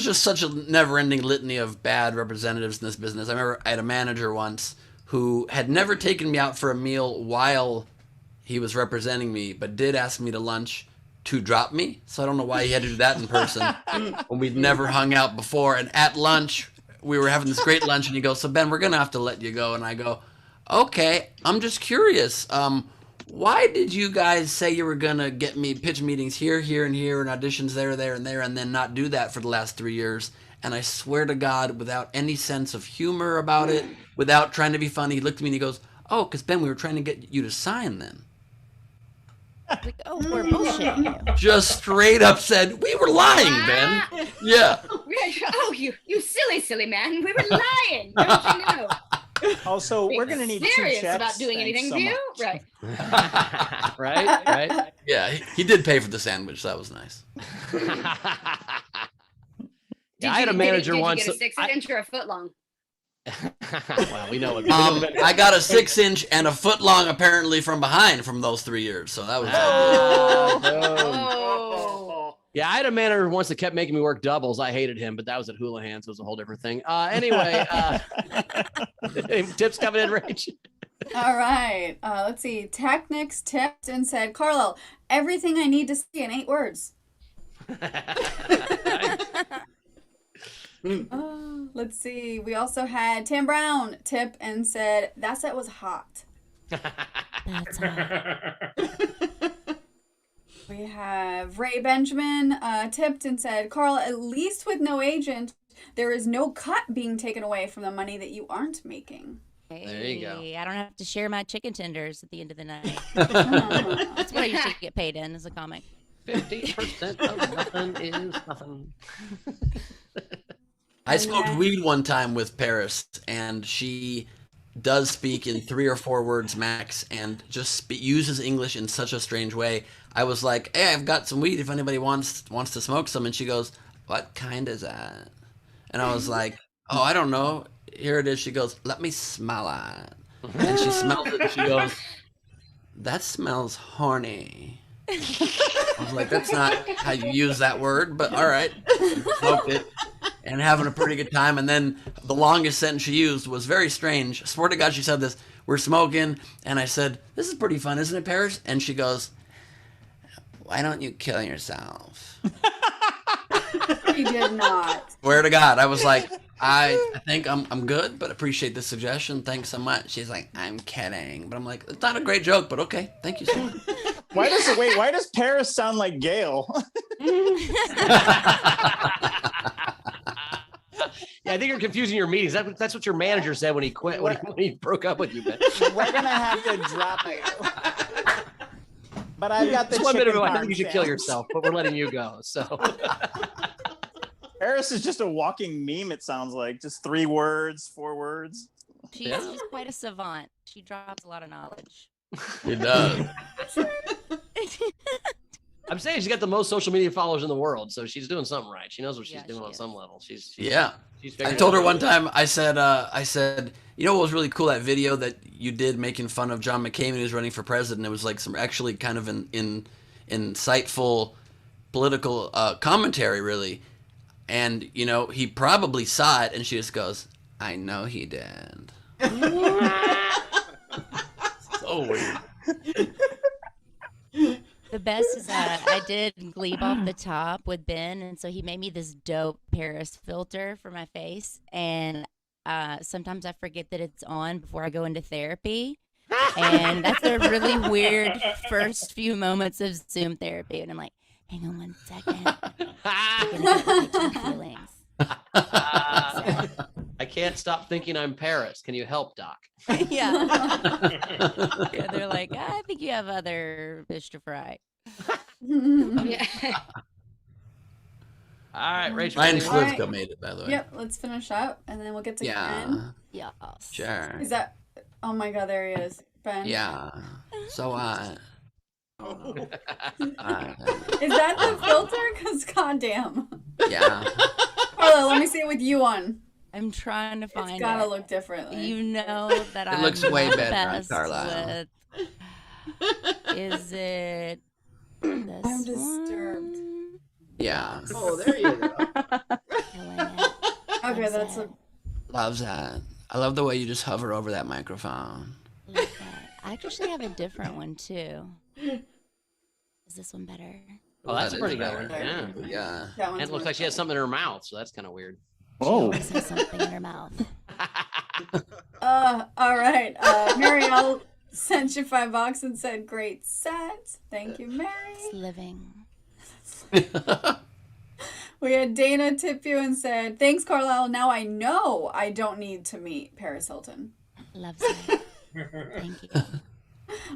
just such a never-ending litany of bad representatives in this business. I remember I had a manager once who had never taken me out for a meal while he was representing me, but did ask me to lunch to drop me. So I don't know why he had to do that in person when we'd never hung out before. And at lunch, we were having this great lunch, and he goes, so Ben, we're going to have to let you go. And I go, okay, I'm just curious. Why did you guys say you were going to get me pitch meetings here, and here, and auditions there, and there, and then not do that for the last 3 years? And I swear to God, without any sense of humor about it, without trying to be funny, he looked at me and he goes, oh, because Ben, we were trying to get you to sign then. Like, oh, we're bullshitting you. Just straight up said, we were lying, Ben. Yeah. Oh, you silly man. We were lying. Don't you know? Also, we're going to need serious 2 checks. About doing anything, do you? Right. Right. Yeah, he did pay for the sandwich. So that was nice. I had a manager once. Did you get a 6-inch or a foot long? Well, we know it. I got a 6-inch and a foot long apparently from behind from those 3 years. So that was. Yeah, I had a manager once that kept making me work doubles. I hated him, but that was at Houlihan's. So it was a whole different thing. Anyway, tips coming in, Rach. All right. Let's see. Technics tipped and said, Carlisle, everything I need to see in 8 words. Let's see. We also had Tim Brown tip and said, that set was hot. That's hot. We have Ray Benjamin tipped and said, Carl, at least with no agent, there is no cut being taken away from the money that you aren't making. There you go. I don't have to share my chicken tenders at the end of the night. That's what I usually get paid in as a comic. 50% of nothing is nothing. I smoked weed one time with Paris, and she does speak in 3 or 4 words max, and just uses English in such a strange way. I was like, "Hey, I've got some weed. If anybody wants to smoke some," and she goes, "What kind is that?" And I was like, "Oh, I don't know. Here it is." She goes, "Let me smell it," and she smells it, and she goes, "That smells horny." I was like, "That's not how you use that word, but all right." Smoked it. And having a pretty good time. And then the longest sentence she used was very strange. I swear to God, she said this. We're smoking, and I said, "This is pretty fun, isn't it, Paris?" And she goes, "Why don't you kill yourself?" He did not. Swear to God, I was like, I think I'm good, but appreciate the suggestion. Thanks so much. She's like, "I'm kidding," but I'm like, "It's not a great joke, but okay, thank you so much." Why does Paris sound like Gail? Yeah, I think you're confusing your meetings. That's what your manager said when he quit, when he broke up with you, Ben. We're gonna have to drop it. But I've got the Just 1 minute chicken ago, I think you should kill parm yourself, but we're letting you go. So Paris is just a walking meme, it sounds like. Just 3 words, 4 words. She's quite a savant. She drops a lot of knowledge. It does. I'm saying she's got the most social media followers in the world, so she's doing something right. She knows what she's doing on some level. She's Yeah. She's I told her one time, I said, "You know what was really cool? That video that you did making fun of John McCain when he was running for president. It was like some actually kind of an insightful political commentary, really. And, you know, he probably saw it," and she just goes, "I know he did." So weird. The best is that I did Gleib off the top with Ben, and so he made me this dope Paris filter for my face, and sometimes I forget that it's on before I go into therapy, and that's a really weird first few moments of Zoom therapy, and I'm like, "Hang on 1 second, I'm gonna get my feelings." I can't stop thinking I'm Paris. Can you help, Doc? Yeah. Yeah, they're like, "I think you have other fish to fry." Yeah. All right, Rachel. Ryan what do you- Slivka made it, by the way. Yep, let's finish up, and then we'll get to Ken. Yes. Sure. Is that? Oh my God, there he is, Ben. Yeah. So, Is that the filter? Because goddamn. Yeah. Carla, let me see it with you on. I'm trying to find It's gotta it. look differently. You know that It I'm looks way not better on best Carlisle. with- Is it this I'm disturbed. one? Yeah. Oh, there you go. Killing it. Okay, that's a. Loves that. I love the way you just hover over that microphone. Like that. I actually have a different one too. Is this one better? Oh, that's a That pretty is good better. one. Yeah. Yeah. That And one's it looks like she has something in her mouth, so that's kind of weird. Whoa. She always has something in her mouth. All right. Marielle sent you $5 and said, "Great set." Thank you, Mary. It's living. We had Dana tip you and said, "Thanks, Carlisle. Now I know I don't need to meet Paris Hilton." Loves it. Thank you.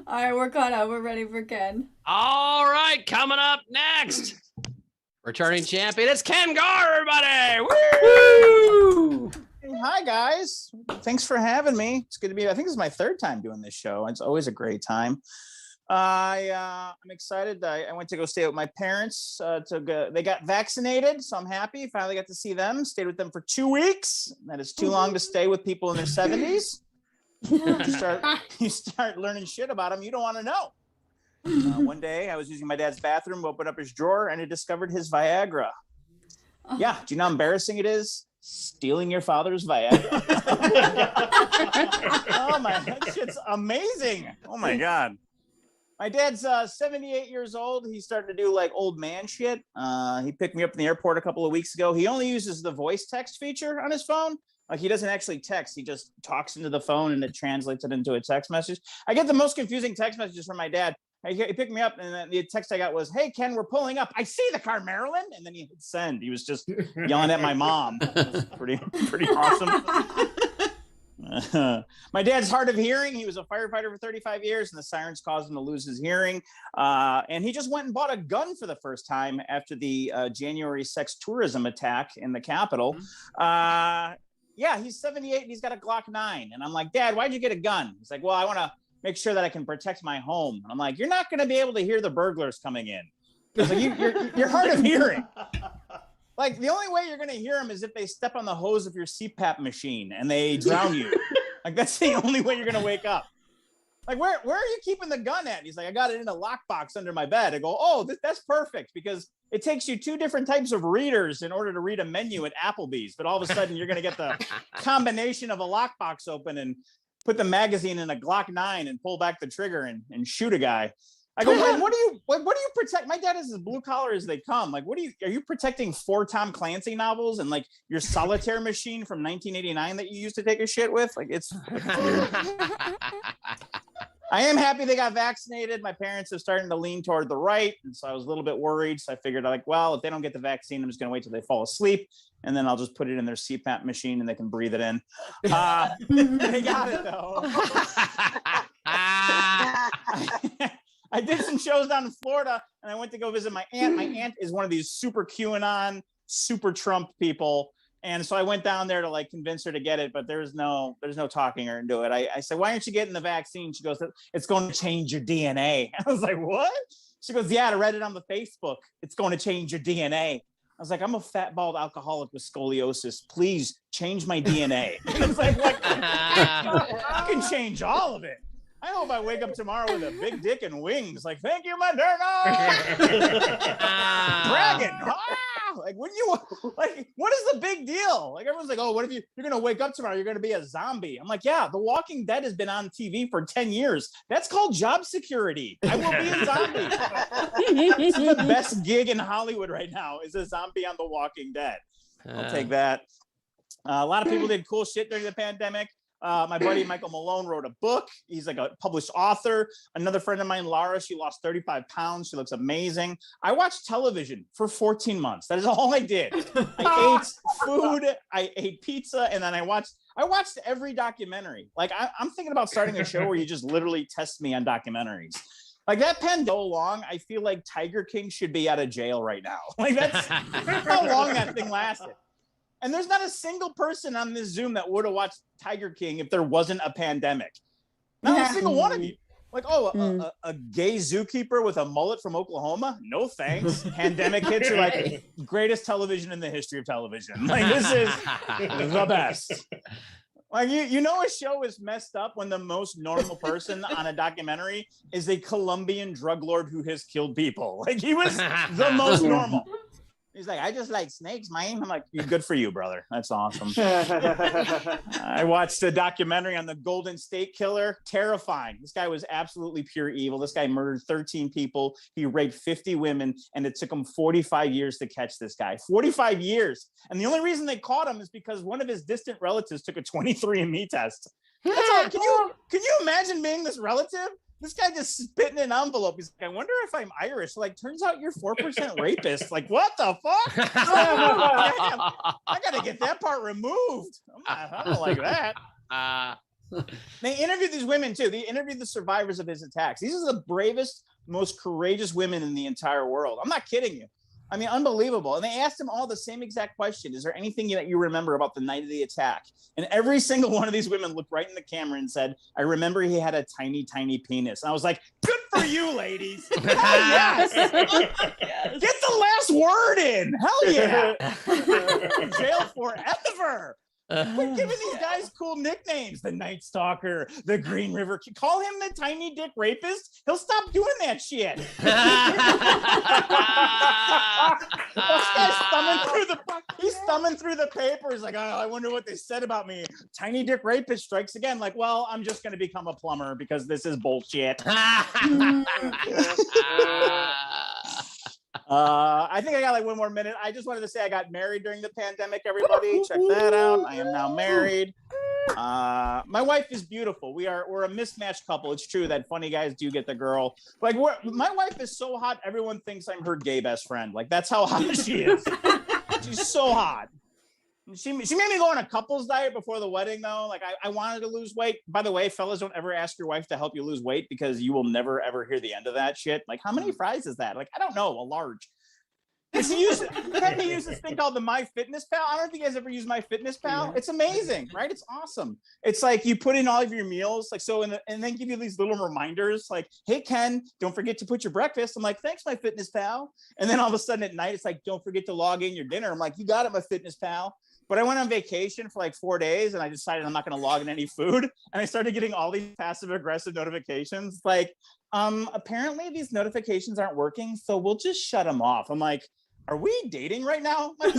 All right, we're caught up. We're ready for Ken. All right, coming up next, returning champion. It's Ken Garr, everybody. Woo! Hi guys, thanks for having me. It's good to be. I think this is my 3rd time doing this show. It's always a great time. I'm excited. I went to go stay with my parents. They got vaccinated, so I'm happy. Finally got to see them. Stayed with them for 2 weeks. That is too long to stay with people in their 70s. You start learning shit about them you don't want to know. One day I was using my dad's bathroom, opened up his drawer, and I discovered his Viagra. Yeah, do you know how embarrassing it is? Stealing your father's Viagra. Oh my, that shit's amazing. Oh my God. My dad's 78 years old. He's starting to do like old man shit. He picked me up in the airport a couple of weeks ago. He only uses the voice text feature on his phone. Like he doesn't actually text. He just talks into the phone and it translates it into a text message. I get the most confusing text messages from my dad. He picked me up and then the text I got was, "Hey, Ken, we're pulling up. I see the car, Marilyn." And then he hit send. He was just yelling at my mom. It was pretty awesome. My dad's hard of hearing. He was a firefighter for 35 years, and the sirens caused him to lose his hearing. And he just went and bought a gun for the first time after the January sex tourism attack in the Capitol. Yeah, he's 78 and he's got a Glock 9. And I'm like, Dad, why'd you get a gun? He's like, well, I want to make sure that I can protect my home. And I'm like, you're not going to be able to hear the burglars coming in. He's like, you're hard of hearing. Like, the only way you're going to hear them is if they step on the hose of your CPAP machine and they drown you. Like, that's the only way you're going to wake up. Like, where are you keeping the gun at? He's like, I got it in a lockbox under my bed. I go, oh, that's perfect, because it takes you 2 different types of readers in order to read a menu at Applebee's. But all of a sudden, you're going to get the combination of a lockbox open and put the magazine in a Glock 9 and pull back the trigger and shoot a guy. I go, what do you protect? My dad is as blue collar as they come. Like, are you protecting 4 Tom Clancy novels and like your solitaire machine from 1989 that you used to take a shit with? Like, it's I am happy they got vaccinated. My parents are starting to lean toward the right. And so I was a little bit worried. So I figured, like, well, if they don't get the vaccine, I'm just going to wait till they fall asleep. And then I'll just put it in their CPAP machine and they can breathe it in. They got it, though. I did some shows down in Florida and I went to go visit my aunt. My aunt is one of these super QAnon, super Trump people. And so I went down there to like convince her to get it, but there's no talking her into it. I said, why aren't you getting the vaccine? She goes, it's going to change your DNA. I was like, what? She goes, yeah, I read it on the Facebook. It's going to change your DNA. I was like, I'm a fat, bald alcoholic with scoliosis. Please change my DNA. It's like, what? I can change all of it. I hope I wake up tomorrow with a big dick and wings. Like, thank you, Moderna. Dragon. Like, when you like, what is the big deal? Like, everyone's like, oh, what if you're gonna wake up tomorrow? You're gonna be a zombie. I'm like, yeah, The Walking Dead has been on TV for 10 years. That's called job security. I will be a zombie. This is the best gig in Hollywood right now. Is a zombie on The Walking Dead. I'll take that. A lot of people did cool shit during the pandemic. My buddy Michael Malone wrote a book. He's like a published author. Another friend of mine, Laura, she lost 35 pounds. She looks amazing. I watched television for 14 months. That is all I did. I ate food, I ate pizza, and then I watched every documentary. Like, I'm thinking about starting a show where you just literally test me on documentaries. Like, that pandemic so long, I feel like Tiger King should be out of jail right now. Like, that's how long that thing lasted. And there's not a single person on this Zoom that would have watched Tiger King if there wasn't a pandemic. Not a single one of you. Like, oh, a gay zookeeper with a mullet from Oklahoma? No thanks. Pandemic hits are like greatest television in the history of television. Like, this is the best. Like, you know, a show is messed up when the most normal person on a documentary is a Colombian drug lord who has killed people. Like, he was the most normal. He's like, I just like snakes, man. I'm like, good for you, brother. That's awesome. I watched a documentary on the Golden State Killer. Terrifying. This guy was absolutely pure evil. This guy murdered 13 people. He raped 50 women, and it took him 45 years to catch this guy. 45 years. And the only reason they caught him is because one of his distant relatives took a 23andMe test. That's all. Can you imagine being this relative? This guy just spit in an envelope. He's like, I wonder if I'm Irish. Like, turns out you're 4% rapist. Like, what the fuck? I gotta get that part removed. I don't like that. They interviewed these women too. They interviewed the survivors of his attacks. These are the bravest, most courageous women in the entire world. I'm not kidding you. I mean, unbelievable. And they asked them all the same exact question. Is there anything that you remember about the night of the attack? And every single one of these women looked right in the camera and said, I remember he had a tiny, tiny penis. And I was like, good for you, ladies. Hell yes. Yes. Get the last word in. Hell yeah. Jail forever. Quit giving these guys cool nicknames. The Night Stalker, the Green River. Call him the Tiny Dick Rapist. He'll stop doing that shit. This guy's he's thumbing through the papers like, oh, I wonder what they said about me. Tiny Dick Rapist strikes again. Like, well, I'm just going to become a plumber because this is bullshit. I think I got like one more minute. I just wanted to say I got married during the pandemic, everybody. Check that out. I am now married. My wife is beautiful. We're a mismatched couple. It's true that funny guys do get the girl. Like, my wife is so hot, everyone thinks I'm her gay best friend. Like, that's how hot she is. She's so hot. She made me go on a couples diet before the wedding, though. Like, I wanted to lose weight. By the way, fellas, don't ever ask your wife to help you lose weight because you will never, ever hear the end of that shit. Like, how many fries is that? Like, I don't know, a large. She used this thing called the MyFitnessPal. I don't think you guys ever use MyFitnessPal. It's amazing, right? It's awesome. It's like you put in all of your meals, like so, and then give you these little reminders, like, "Hey Ken, don't forget to put your breakfast." I'm like, "Thanks, MyFitnessPal." And then all of a sudden at night, it's like, "Don't forget to log in your dinner." I'm like, "You got it, MyFitnessPal." But I went on vacation for like 4 days, and I decided I'm not going to log in any food, and I started getting all these passive aggressive notifications, like, apparently these notifications aren't working, so we'll just shut them off. I'm like, are we dating right now? Are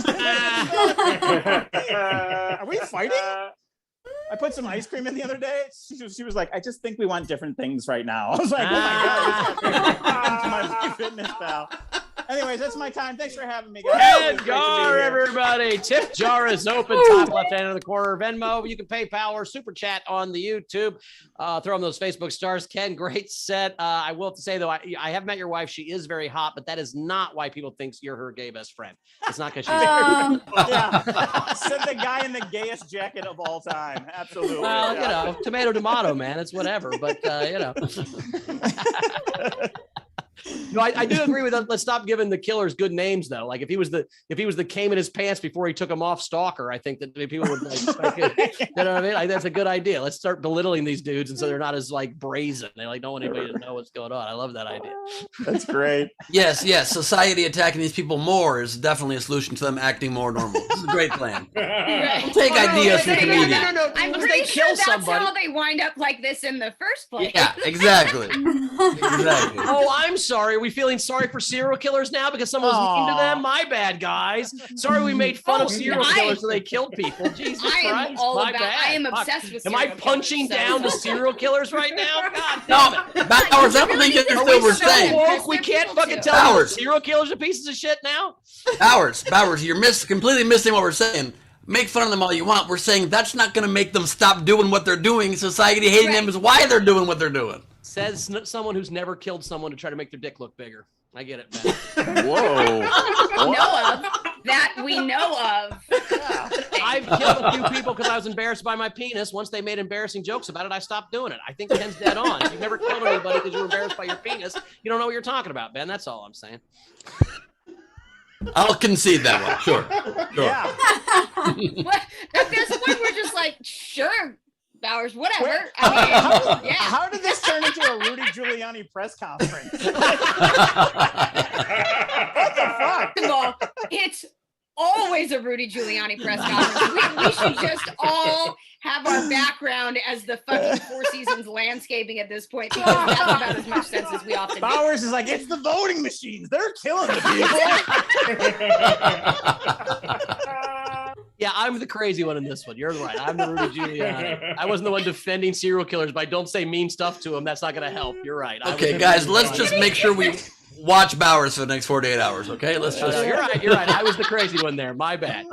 we fighting? I put some ice cream in the other day. She was like, "I just think we want different things right now." I was like, "Oh my God, MyFitnessPal." Anyways, that's my time. Thanks for having me, guys. And Garr, everybody. Tip jar is open, top left hand of the corner. Venmo. You can PayPal or Super Chat on the YouTube. Throw on those Facebook stars. Ken, great set. I will have to say, though, I have met your wife. She is very hot, but that is not why people think you're her gay best friend. It's not because she's yeah. Said the guy in the gayest jacket of all time. Absolutely. Well, you know, tomato, man. It's whatever. But, you know. No, I do agree with that. Let's stop giving the killers good names, though. Like if he was the came in his pants before he took them off, stalker. I think that people would like you know what I mean? Like, that's a good idea. Let's start belittling these dudes, and so they're not as like brazen. They like don't want anybody to know what's going on. I love that idea. That's great. Yes. Society attacking these people more is definitely a solution to them acting more normal. This is a great plan. Right. Take ideas from comedians. No. I'm pretty sure that's how they wind up like this in the first place. Yeah, exactly. Exactly. Oh, I'm sorry. Are we feeling sorry for serial killers now because someone was mean to them? My bad, guys. Sorry we made fun of serial killers so they killed people. Jesus Christ. My bad. I am obsessed with Am serial I punching killers, down the serial killers right now? God damn it. No, Bowers, I don't think you're still we're saying. Woke? We can't fucking tell them serial killers are pieces of shit now? Bowers, you're completely missing what we're saying. Make fun of them all you want. We're saying that's not going to make them stop doing what they're doing. Society hating them is why they're doing what they're doing. Says someone who's never killed someone to try to make their dick look bigger. I get it, man. Whoa. That we know of. Yeah. I've killed a few people because I was embarrassed by my penis. Once they made embarrassing jokes about it, I stopped doing it. I think Ken's dead on. You've never killed anybody because you were embarrassed by your penis. You don't know what you're talking about, Ben. That's all I'm saying. I'll concede that one. Sure. Yeah. But at this point, we're just like, sure, Bowers, whatever. I mean, How did this turn into a Rudy Giuliani press conference? What the fuck? First of all, it's always a Rudy Giuliani press conference. We should just all have our background as the fucking Four Seasons landscaping at this point, because that's about as much sense as we often do. Bowers is like, it's the voting machines. They're killing the people. Yeah, I'm the crazy one in this one. You're right. I'm the Rudy Giuliani. I wasn't the one defending serial killers, but don't say mean stuff to them. That's not going to help. You're right. Okay, guys, let's just make sure we watch Bowers for the next 48 hours, okay? Let's just... You're right. I was the crazy one there. My bad.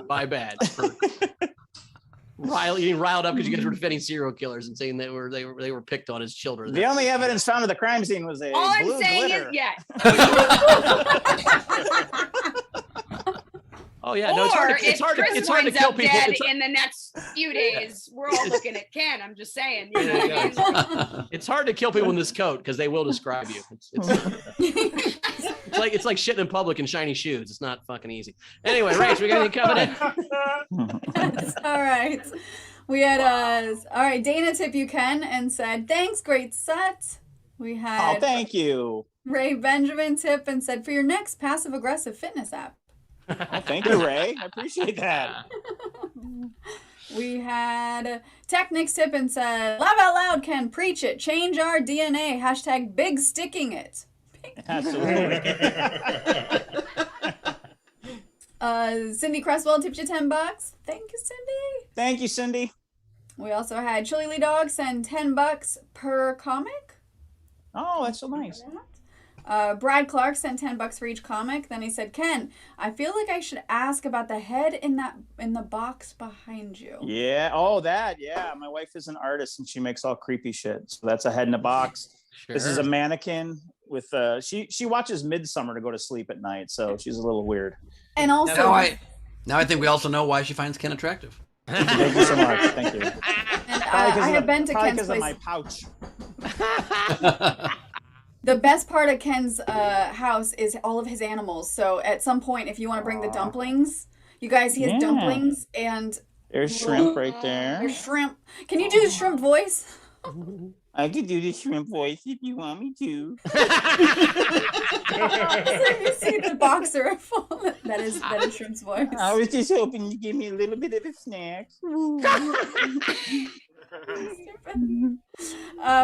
Getting riled up because you guys were defending serial killers and saying they were picked on as children. The only evidence found at the crime scene was a all blue I'm saying glitter. is, yeah. Oh yeah, no, it's hard to kill people. Dead in the next few days, we're all looking at Ken. I'm just saying. You know what I mean? It's hard to kill people in this coat because they will describe you. It's like shitting in public in shiny shoes. It's not fucking easy. Anyway, Rach, we got anything coming in? Yes, all right. We had all right, Dana tip you Ken and said, "Thanks, great set." We had thank you. Ray Benjamin tip and said, "For your next passive aggressive fitness app." Thank you, Ray. I appreciate that. We had Technics tip and said, "Laugh out loud, Ken, preach it. Change our DNA. # big sticking it." Absolutely. Cindy Cresswell tipped you $10. Thank you, Cindy. Thank you, Cindy. We also had Chili Lee Dog send $10 per comic. Oh, that's so nice. Brad Clark sent $10 for each comic. Then he said, "Ken, I feel like I should ask about the head in the box behind you." Yeah. Oh, that. Yeah. My wife is an artist and she makes all creepy shit. So that's a head in a box. Sure. This is a mannequin with she watches Midsummer to go to sleep at night. So she's a little weird. And also, Now I think we also know why she finds Ken attractive. Thank you so much. Thank you. And I have been to Ken's because of place. my pouch. The best part of Ken's house is all of his animals. So at some point, if you want to bring the dumplings, you guys, he has dumplings and there's shrimp right there. There's shrimp. Can you do the shrimp voice? I could do the shrimp voice if you want me to. So you see the boxer. that is shrimp's voice. I was just hoping you give me a little bit of a snack.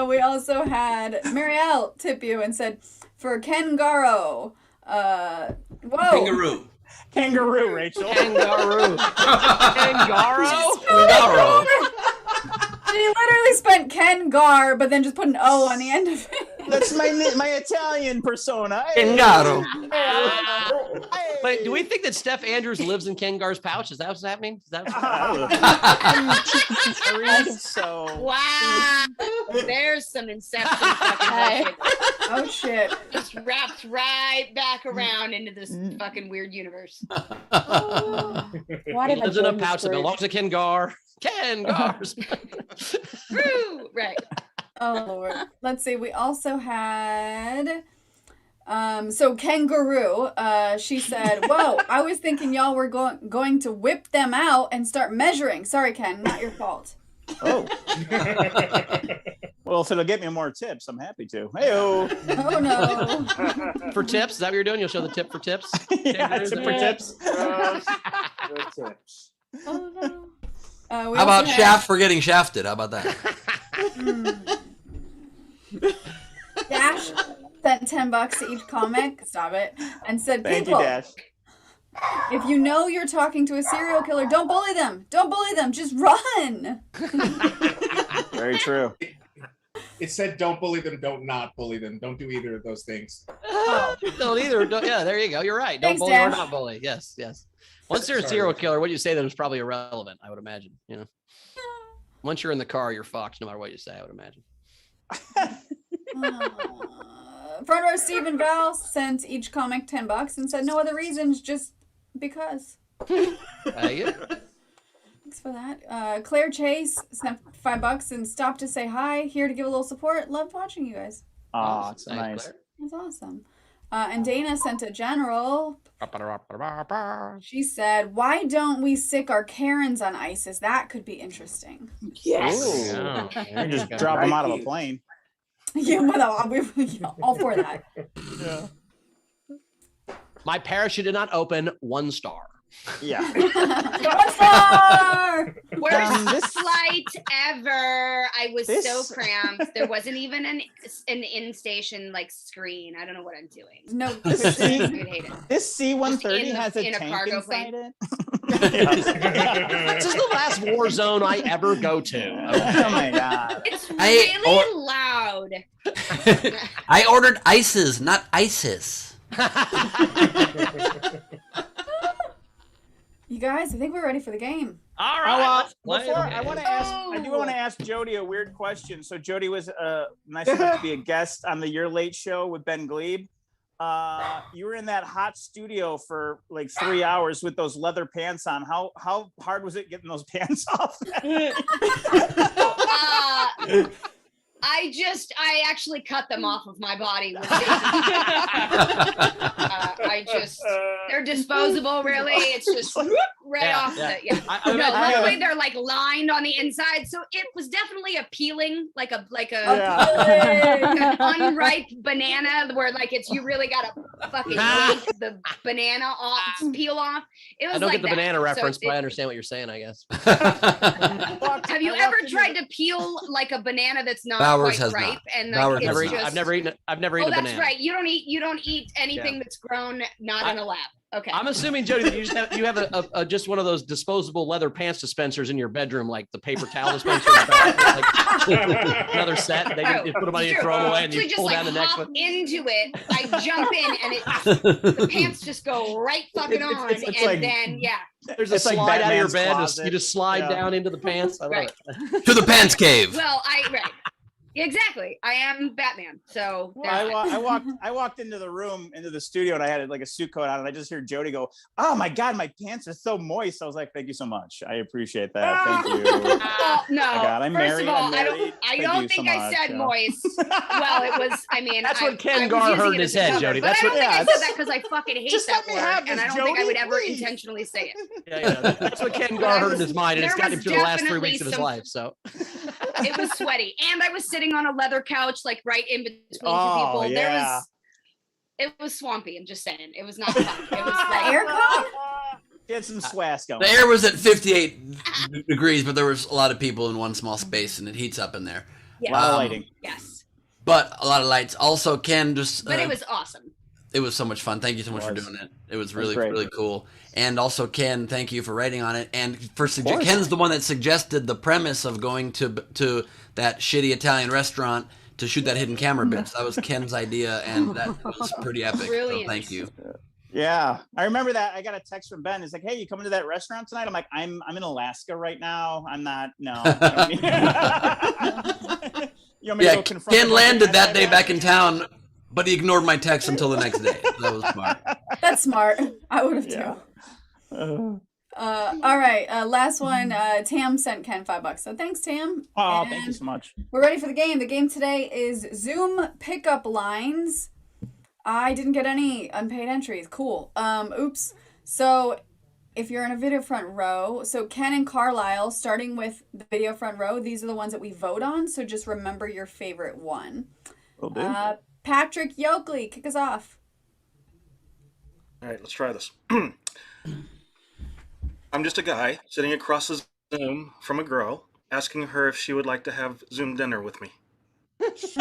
We also had Marielle tip you and said for Ken Garro. Whoa. Kangaroo, Rachel. Kangaroo. Kangaroo. Garro. She literally spent Ken Garr, but then just put an O on the end of it. That's my Italian persona. Kengaro. Wait, do we think that Steph Andrews lives in Ken Garr's pouch? Is that what's happening? Is that so? Wow. There's some Inception fucking bullshit. Oh shit. Just wraps right back around into this fucking weird universe. Why He did I lives in a join this pouch that group? belongs to Ken Garr. Ken Garr's. True. Right. Oh Lord. Let's see. We also had so Kangaroo, she said, whoa, I was thinking y'all were going to whip them out and start measuring. Sorry, Ken, not your fault. Oh. Well, if it'll get me more tips, I'm happy to. Hey-o. Oh no. For tips? Is that what you're doing? You'll show the tip for tips? Yeah, tip for tips. Oh no. How about Shaft for getting shafted? How about that? Dash sent $10 to each comic. Stop it. And said, Thank people, you, Dash. if you know you're talking to a serial killer, don't bully them. Don't bully them. Just run. Very true. It said don't bully them, don't not bully them. Don't do either of those things. Don't either. Yeah, there you go. You're right. Thanks, Don't bully or Dash. not bully. Yes, yes. Once you're a serial killer, what you say then is probably irrelevant, I would imagine. You know, once you're in the car, you're fucked no matter what you say, I would imagine. Front row Stephen Val sent each comic $10 and said no other reasons, just because. Thanks for that. Claire Chase sent $5 and stopped to say hi, here to give a little support. Loved watching you guys. Oh, it's nice. That's awesome. And Dana sent a general. She said, why don't we sick our Karens on ISIS? That could be interesting. Yes. Oh, You just drop them out of a plane. Yeah, all for that. Yeah. My parachute did not open. 1 star. Yeah. 1 star! Worst flight ever. I was so cramped. There wasn't even an in-station like screen. I don't know what I'm doing. No, This I would hate it. C-130 has a in a tank cargo inside plane. it. This is the last war zone I ever go to. Oh my god. It's really loud. I ordered ices, not ISIS. You guys, I think we're ready for the game. All right. Before, I do want to ask Jody a weird question. So Jody was nice enough to be a guest on the You're Late show with Ben Gleib. You were in that hot studio for like 3 hours with those leather pants on. How hard was it getting those pants off? I actually cut them off of my body. They're disposable, really. It's just right off. Luckily, they're like lined on the inside, so it was definitely appealing, like an unripe banana, where like you really gotta fucking make the banana off, peel off. It was I don't like get the that. banana reference, So but I understand what you're saying, I guess. Have you ever tried to peel like a banana that's not Bowers quite has ripe? not. And Bowers like, has it's not. just... I've never eaten a banana. That's right. You don't eat anything that's grown not in a lab. Okay. I'm assuming, Jody, that you have a just one of those disposable leather pants dispensers in your bedroom, like the paper towel dispenser. Like another set. They just put them on you, throw them away, and you pull down the next one. Into it, I jump in, and the pants just go right fucking on, then there's a slide out of your bed. You just slide down into the pants. I love it. To the pants cave. Well, Exactly. I am Batman. So I walked into the room, into the studio, and I had like a suit coat on, and I just heard Jody go, "Oh my God, my pants are so moist." I was like, "Thank you so much. I appreciate that. Thank you." No. I'm First married. of all, I'm married. I Thank don't you think so I much, said you know. moist. Well, it was. I mean, That's what Ken I was Garr using heard it in his as a head, cover, Jody. But That's I don't what- think yeah, I said that because I fucking hate Just that let me word, have and I this, don't think I would Jody, ever please. intentionally say it. Yeah. That's what Ken Garr heard in his mind, and it's There got him was through the last 3 definitely weeks of his some- life. So It was sweaty, and I was sitting on a leather couch, like right in between two Oh, people. yeah. It was swampy. I'm just saying, it was not fun. It was like Aircon? Get some swass going. The air was at 58 degrees, but there was a lot of people in one small space, and it heats up in there. A lot of lighting. Yes, But a lot of lights. Also, Ken just. but it was awesome. It was so much fun. Thank you so much for doing it. It was really, great. really cool. And also, Ken, thank you for writing on it. And for course. Ken's the one that suggested the premise of going to that shitty Italian restaurant to shoot that hidden camera bit. So that was Ken's idea, and that was pretty epic. Brilliant. So thank you. Yeah, I remember that. I got a text from Ben. It's like, "Hey, you coming to that restaurant tonight?" I'm like, "I'm in Alaska right now. I'm not. No." You want me to Yeah, go confront Ken the landed that day guy? back in town, but he ignored my text until the next day. That was smart. That's smart. I would have Yeah. too. All right. Last one. Tam sent Ken $5. So thanks, Tam. Oh, And thank you so much. we're ready for the game. The game today is Zoom pickup lines. I didn't get any unpaid entries. Cool. Oops. So if you're in a video front row, so Ken and Carlisle, starting with the video front row, these are the ones that we vote on. So just remember your favorite one. Will do. Patrick Yoakley, kick us off. All right, let's try this. I'm just a guy sitting across the Zoom from a girl, asking her if she would like to have Zoom dinner with me. That's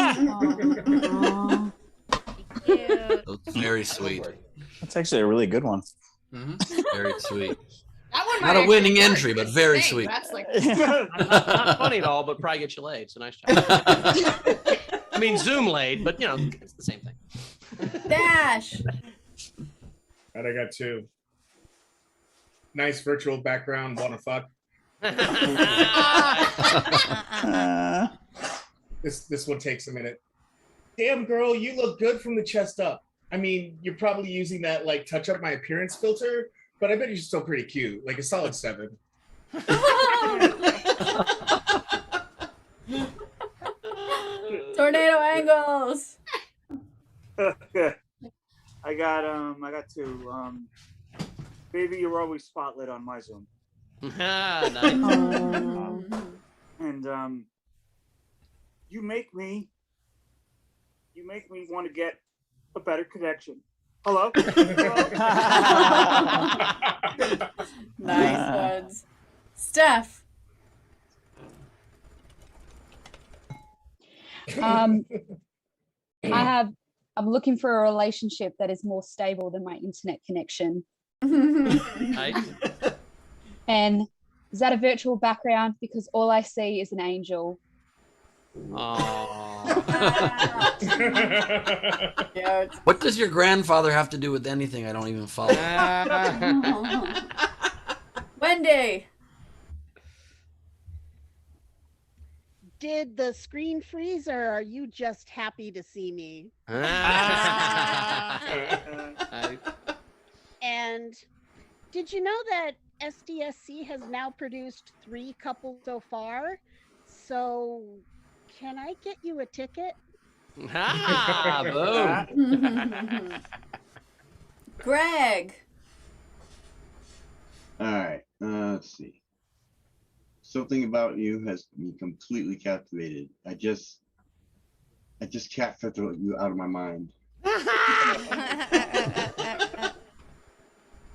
very sweet. That's actually a really good one. Very sweet. That one Not might a winning actually entry, work. but very Dang, sweet. That's like not funny at all, but probably get you laid. So nice job. I mean, Zoom laid, but it's the same thing. Dash. And I got 2. Nice virtual background. Wanna fuck? This one takes a minute. Damn, girl, you look good from the chest up. I mean, you're probably using that like touch up my appearance filter, but I bet you're still pretty cute. Like a solid 7. Tornado angles. I got 2. Baby, you're always spotlit on my Zoom. Nice. And you make me want to get a better connection. Hello? Nice ones. Steph. I'm looking for a relationship that is more stable than my internet connection. Nice. And is that a virtual background? Because all I see is an angel. What does your grandfather have to do with anything? I don't even follow. Wendy. Did the screen freeze, or are you just happy to see me? And did you know that SDSC has now produced 3 couples so far? So can I get you a ticket? Boom. Greg. All right, let's see. Something about you has me completely captivated. I just can't filter you out of my mind.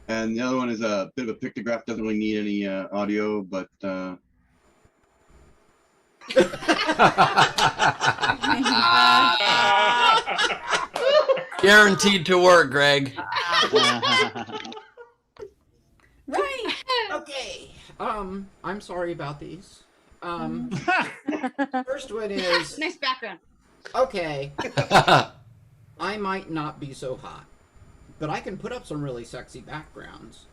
And the other one is a bit of a pictograph. Doesn't really need any audio, but Guaranteed to work, Greg. Right. Okay. I'm sorry about these. First one is nice background. okay. I might not be so hot, but I can put up some really sexy backgrounds.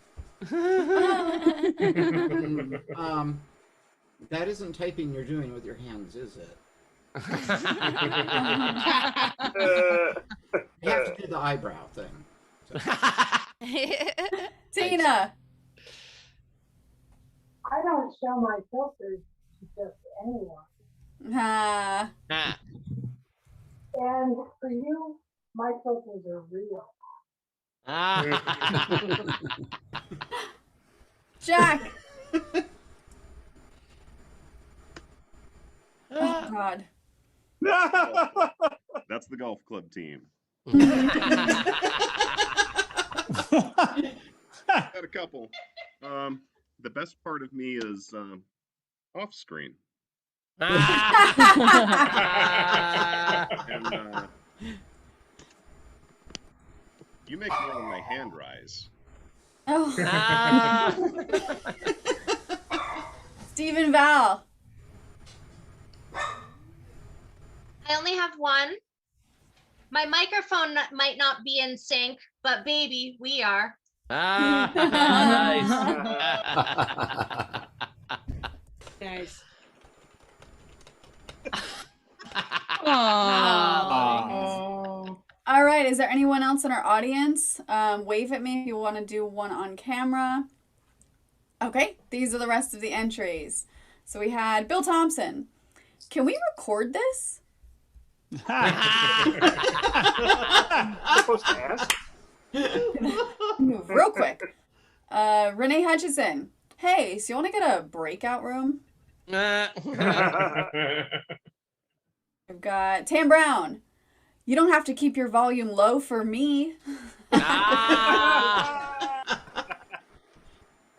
That isn't typing you're doing with your hands, is it? You have to do the eyebrow thing. Tina. I don't show my filters to just anyone. Ah. And for you, my filters are real. Jack. Oh God. That's the golf club team. Got a couple. The best part of me is off screen. And, you make one of my hand rise. Oh. Stephen Val. I only have one. My microphone might not be in sync, but baby, we are. Nice. Nice. Oh. All right. Is there anyone else in our audience? Wave at me if you want to do one on camera. Okay. These are the rest of the entries. So we had Bill Thompson. Can we record this? Supposed to ask. Move real quick. Renee Hutchison. Hey, so you want to get a breakout room? We've got Tam Brown. You don't have to keep your volume low for me. And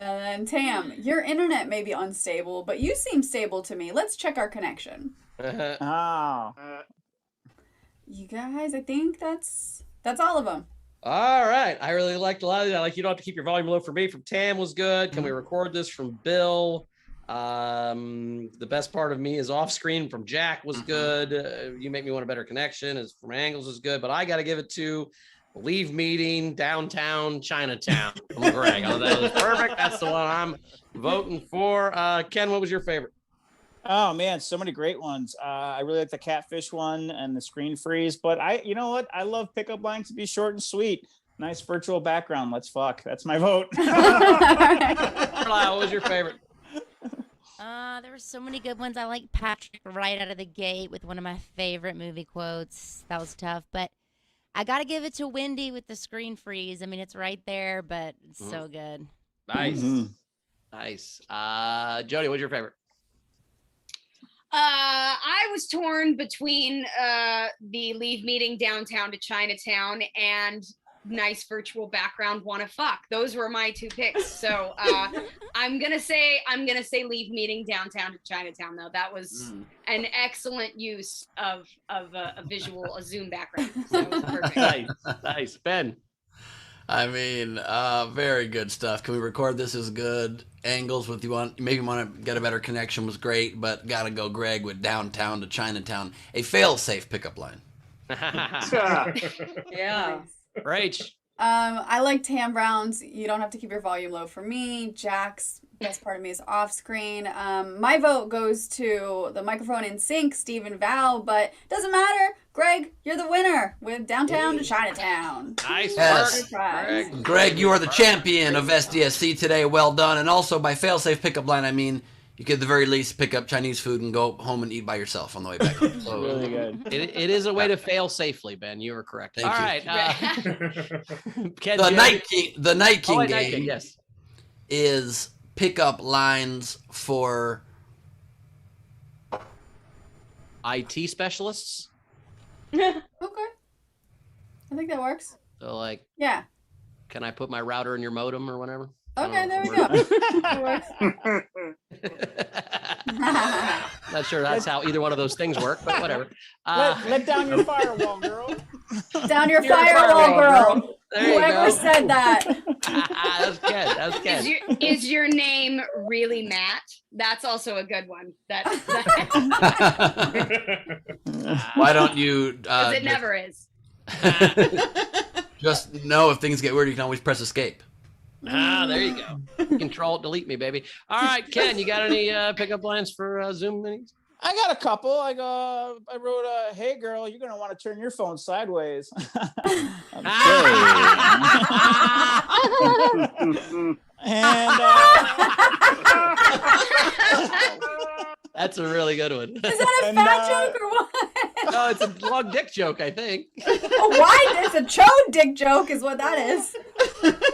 then Tam, your internet may be unstable, but you seem stable to me. Let's check our connection. Oh. You guys, I think that's all of them. All right. I really liked a lot of that. Like, you don't have to keep your volume low for me from Tam was good. Can we record this from Bill? The best part of me is off screen from Jack was good. You make me want a better connection is from Angles is good, but I got to give it to Leave Meeting Downtown Chinatown from Greg. Oh, that was perfect. That's the one I'm voting for. Ken, what was your favorite? Oh man, so many great ones. I really like the catfish one and the screen freeze, but you know what? I love pickup lines to be short and sweet. Nice virtual background. Let's fuck. That's my vote. Carlisle, what was your favorite? There were so many good ones. I like Patrick right out of the gate with one of my favorite movie quotes. That was tough, but I got to give it to Wendy with the screen freeze. I mean, it's right there, but it's so good. Nice. Nice. Jody, what's your favorite? I was torn between the Leave Meeting Downtown to Chinatown and nice virtual background wanna fuck. Those were my two picks. So I'm gonna say Leave Meeting Downtown to Chinatown though. That was an excellent use of a Zoom background. So it was perfect. Nice. Ben. I mean, very good stuff. Can we record this is good. Angles with maybe want to get a better connection was great, but gotta go Greg with Downtown to Chinatown. A fail-safe pickup line. Yeah. Rach. I like Tam Brown's You Don't Have to Keep Your Volume Low for me. Jack's best part of me is off screen. My vote goes to the microphone in sync, Stephen Val, but doesn't matter. Greg, you're the winner with Downtown to Chinatown. Nice work. Greg, you are the champion of SDSC today. Well done. And also by fail-safe pickup line, I mean you could at the very least pick up Chinese food and go home and eat by yourself on the way back home. So, really good. It is a way to fail safely, Ben. You were correct. Thank All you. right. Ken, the Night King Night game King, yes. is pickup lines for IT specialists. Okay. I think that works. So like, yeah. Can I put my router in your modem or whatever? Okay, there we go. That works. Not sure that's how either one of those things work, but whatever. Let down your firewall, girl. Down your firewall, girl. There you Whoever go. said that. That's good. That's good. Is your name really Matt? That's also a good one. why don't you Because it never is. just know if things get weird, you can always press escape. There you go. Control delete me, baby. All right, Ken, you got any pickup lines for Zoom minis? I got a couple. I wrote, "Hey girl, you're gonna want to turn your phone sideways." And that's a really good one. Is that a fat joke or what? No, it's a long dick joke, I think. Oh, why? It's a chode dick joke, is what that is.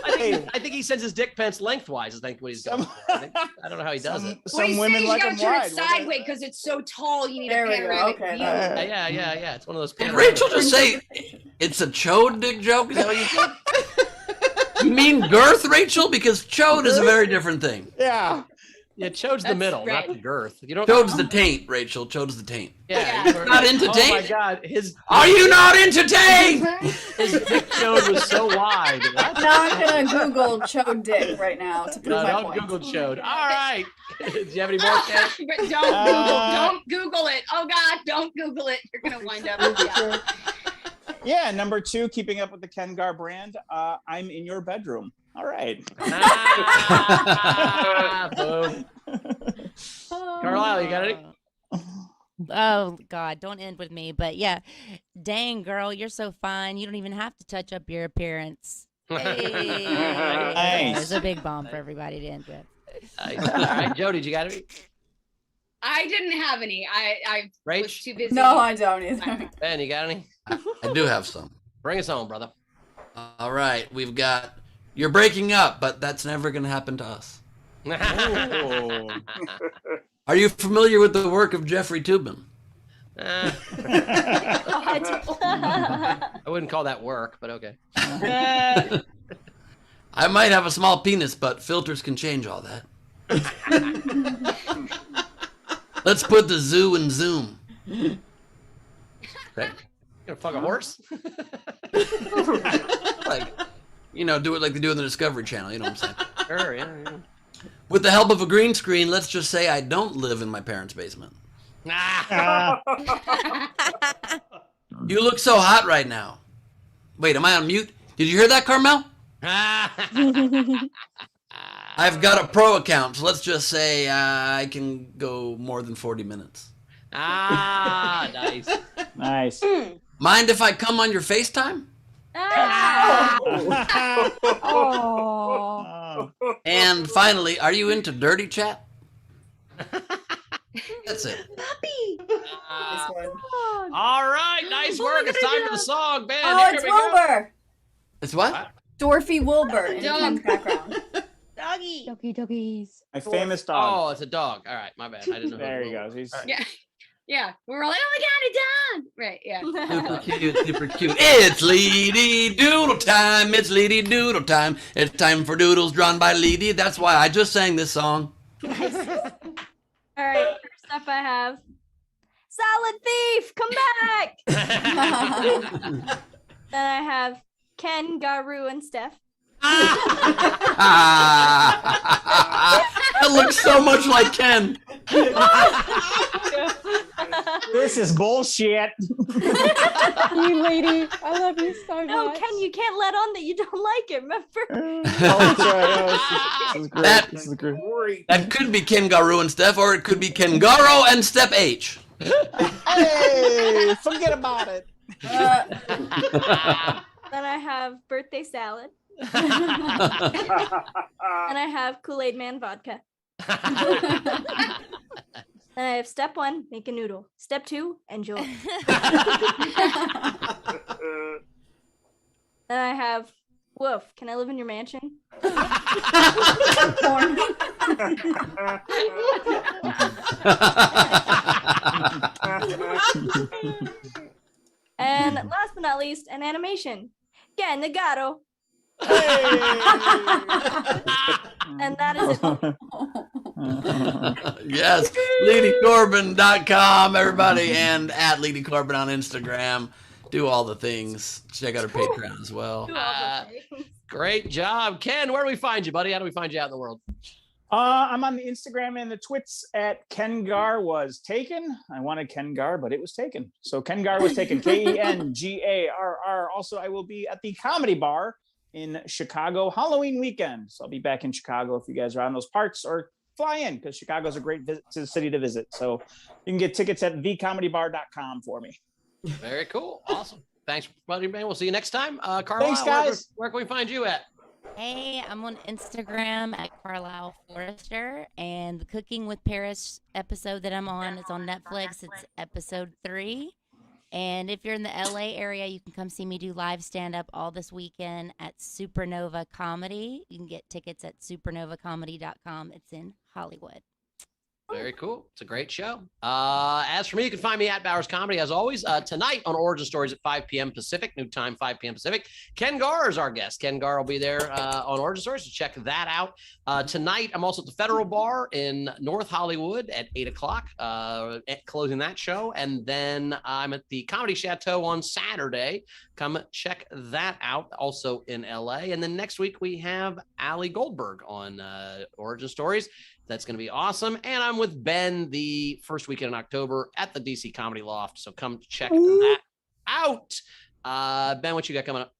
I think he sends his dick pants lengthwise. I think what he's going for. I don't know how he does it. What he's saying is you gotta turn it sideways because it's so tall. You need a panoramic view. Yeah. It's one of those. Did Rachel just say it's a chode dick joke? Is that what you said? You mean girth, Rachel? Because chode is a very different thing. Yeah. Yeah, chode's the middle, not the girth. You don't. Chode's the taint, Rachel. Chode's the taint. Yeah, you're not into oh taint. Oh my God, Are you not into taint? His dick chode was so wide. Now I'm gonna Google chode dick right now to prove No, my don't point. Google chode. All right. Do you have any more, Ken? But don't Google it. Oh God, don't Google it. You're gonna wind up. Yeah, number 2, keeping up with the Ken Garr brand. I'm in your bedroom. All right. Boom. Carlisle, you got any? Oh God, don't end with me. But yeah, dang girl, you're so fine. You don't even have to touch up your appearance. Hey. Nice. There's a big bomb for everybody to end with. Nice. All right, Jody, did you got any? I didn't have any. I was Rach? too busy. No, I don't either. Ben, you got any? I do have some. Bring us home, brother. All right, we've got. You're breaking up, but that's never going to happen to us. Are you familiar with the work of Jeffrey Toobin? I wouldn't call that work, but okay. I might have a small penis, but filters can change all that. Let's put the zoo in Zoom. Okay. You gonna fuck a horse? Like, do it like they do on the Discovery Channel. You know what I'm saying? Sure, yeah. With the help of a green screen, let's just say I don't live in my parents' basement. You look so hot right now. Wait, am I on mute? Did you hear that, Carmel? I've got a pro account, so let's just say I can go more than 40 minutes. Nice. Nice. Mind if I come on your FaceTime? Oh. And finally, are you into dirty chat? That's it. Puppy. All right, nice work. It's time for the song, Ben. Oh, Here it's we go. Wilbur. It's what? Dorothy Wilbur in Ken's background. Doggy. Doggies. My famous dog. Oh, it's a dog. All right, my bad. I didn't know. There he goes. He's Yeah, we're all like, oh my God, it's done. Right, yeah. Super cute, super cute. It's Leedy Doodle time. It's Leedy Doodle time. It's time for doodles drawn by Leedy. That's why I just sang this song. All right, first up I have Salad Thief, come back. Then I have Ken, Garu, and Steph. That looks so much like Ken. This is bullshit. You lady, I love you so much. No, Ken, you can't let on that you don't like it, remember? Oh, that's right. This is great. This is great. That could be Ken Garu and Steph, or it could be Ken Garo and Step H. Hey, forget about it. Then I have Birthday Salad. And I have Kool-Aid Man Vodka. Then I have step 1, make a noodle. Step 2, enjoy. Then I have Woof, can I live in your mansion? And last but not least, an animation. Ken Nagato. And that is it. Yes, LeadyCorbin.com, everybody, and at Leady Corbin on Instagram. Do all the things. Check out our Patreon as well. Great job, Ken. Where do we find you, buddy? How do we find you out in the world? I'm on the Instagram and the Twits at Ken Garr was taken. I wanted Ken Garr, but it was taken. So Ken Garr was taken. KenGarr. Also, I will be at the Comedy Bar in Chicago Halloween weekend. So I'll be back in Chicago if you guys are on those parts or fly in because Chicago's a great city to visit. So you can get tickets at thecomedybar.com for me. Very cool. Awesome. Thanks, buddy, man. We'll see you next time. Carlisle, Thanks, guys. Where can we find you at? Hey, I'm on Instagram at Carlisle Forrester, and the Cooking with Paris episode that I'm on is on Netflix. It's episode 3. And if you're in the LA area, you can come see me do live stand-up all this weekend at Supernova Comedy. You can get tickets at supernovacomedy.com. It's in Hollywood. Very cool. It's a great show. As for me, you can find me at Bowers Comedy as always. Tonight on Origin Stories at 5 p.m. Pacific, new time, 5 p.m. Pacific. Ken Garr is our guest. Ken Garr will be there on Origin Stories, so check that out. Tonight, I'm also at the Federal Bar in North Hollywood at 8 o'clock, closing that show. And then I'm at the Comedy Chateau on Saturday. Come check that out, also in LA. And then next week, we have Ali Goldberg on Origin Stories. That's going to be awesome. And I'm with Ben the first weekend in October at the DC Comedy Loft. So come check that out. Ben, what you got coming up?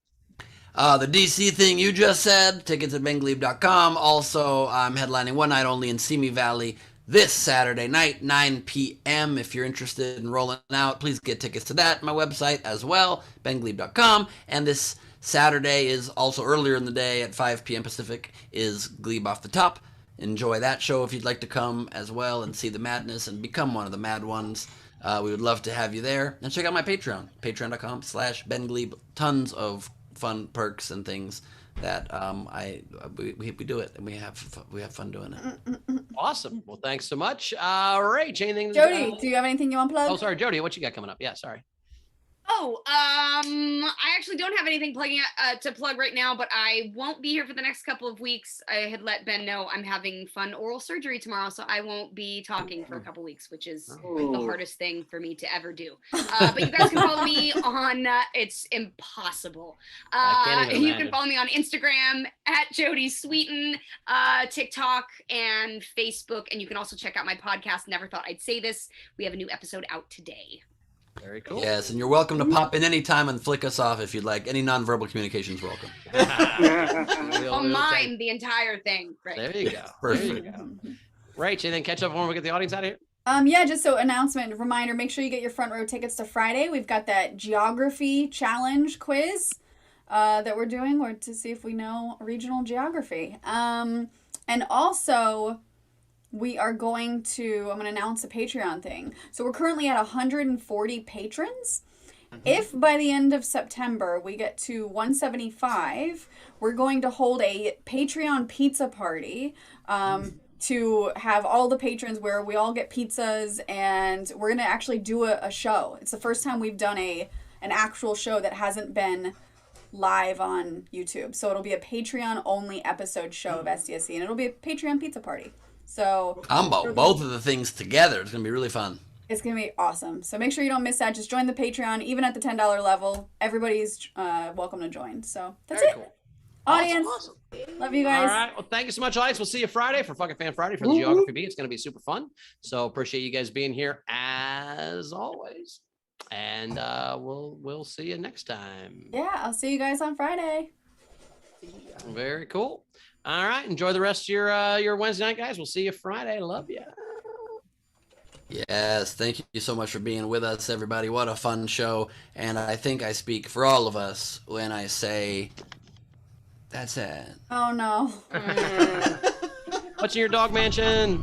The DC thing you just said, tickets at bengleib.com. Also, I'm headlining one night only in Simi Valley this Saturday night, 9 p.m. If you're interested in rolling out, please get tickets to that. My website as well, bengleib.com. And this Saturday is also earlier in the day at 5 p.m. Pacific is Gleib Off the Top. Enjoy that show if you'd like to come as well and see the madness and become one of the mad ones. We would love to have you there. And check out my Patreon, patreon.com/Ben Gleib. Tons of fun perks and things that we do it and we have fun doing it. Awesome. Well, thanks so much. All right, anything? Jody, do you have anything you want to plug? Oh, sorry, Jody, what you got coming up? Yeah, sorry. Oh, I actually don't have anything to plug right now, but I won't be here for the next couple of weeks. I had let Ben know I'm having fun oral surgery tomorrow, so I won't be talking for a couple weeks, which is the hardest thing for me to ever do. But you guys can follow me on, it's impossible. You can follow me on Instagram at Jody Sweeten, TikTok, and Facebook. And you can also check out my podcast, Never Thought I'd Say This. We have a new episode out today. Very cool. Yes, and you're welcome to pop in anytime and flick us off if you'd like. Any nonverbal communication is welcome. I'll mime the entire thing. Right. There you go. Perfect. There you go. Right, and then catch up when we get the audience out of here. Yeah, just so announcement, reminder, make sure you get your front row tickets to Friday. We've got that geography challenge quiz that we're doing to see if we know regional geography. And also, I'm going to announce a Patreon thing. So we're currently at 140 patrons. If by the end of September we get to 175, we're going to hold a Patreon pizza party to have all the patrons where we all get pizzas, and we're going to actually do a show. It's the first time we've done an actual show that hasn't been live on YouTube. So it'll be a Patreon only episode show of SDSC, and it'll be a Patreon pizza party. So Combo, both of the things together. It's going to be really fun. It's going to be awesome. So make sure you don't miss that. Just join the Patreon, even at the $10 level. Everybody's welcome to join. So that's it. Cool. Audience. Awesome. Love you guys. All right. Well, thank you so much, audience. We'll see you Friday for Fucking Fan Friday for the Geography Bee. It's going to be super fun. So appreciate you guys being here as always. And we'll see you next time. Yeah, I'll see you guys on Friday. Very cool. All right. Enjoy the rest of your Wednesday night, guys. We'll see you Friday. Love you. Yes. Thank you so much for being with us, everybody. What a fun show. And I think I speak for all of us when I say that's it. Oh, no. What's in your dog mansion?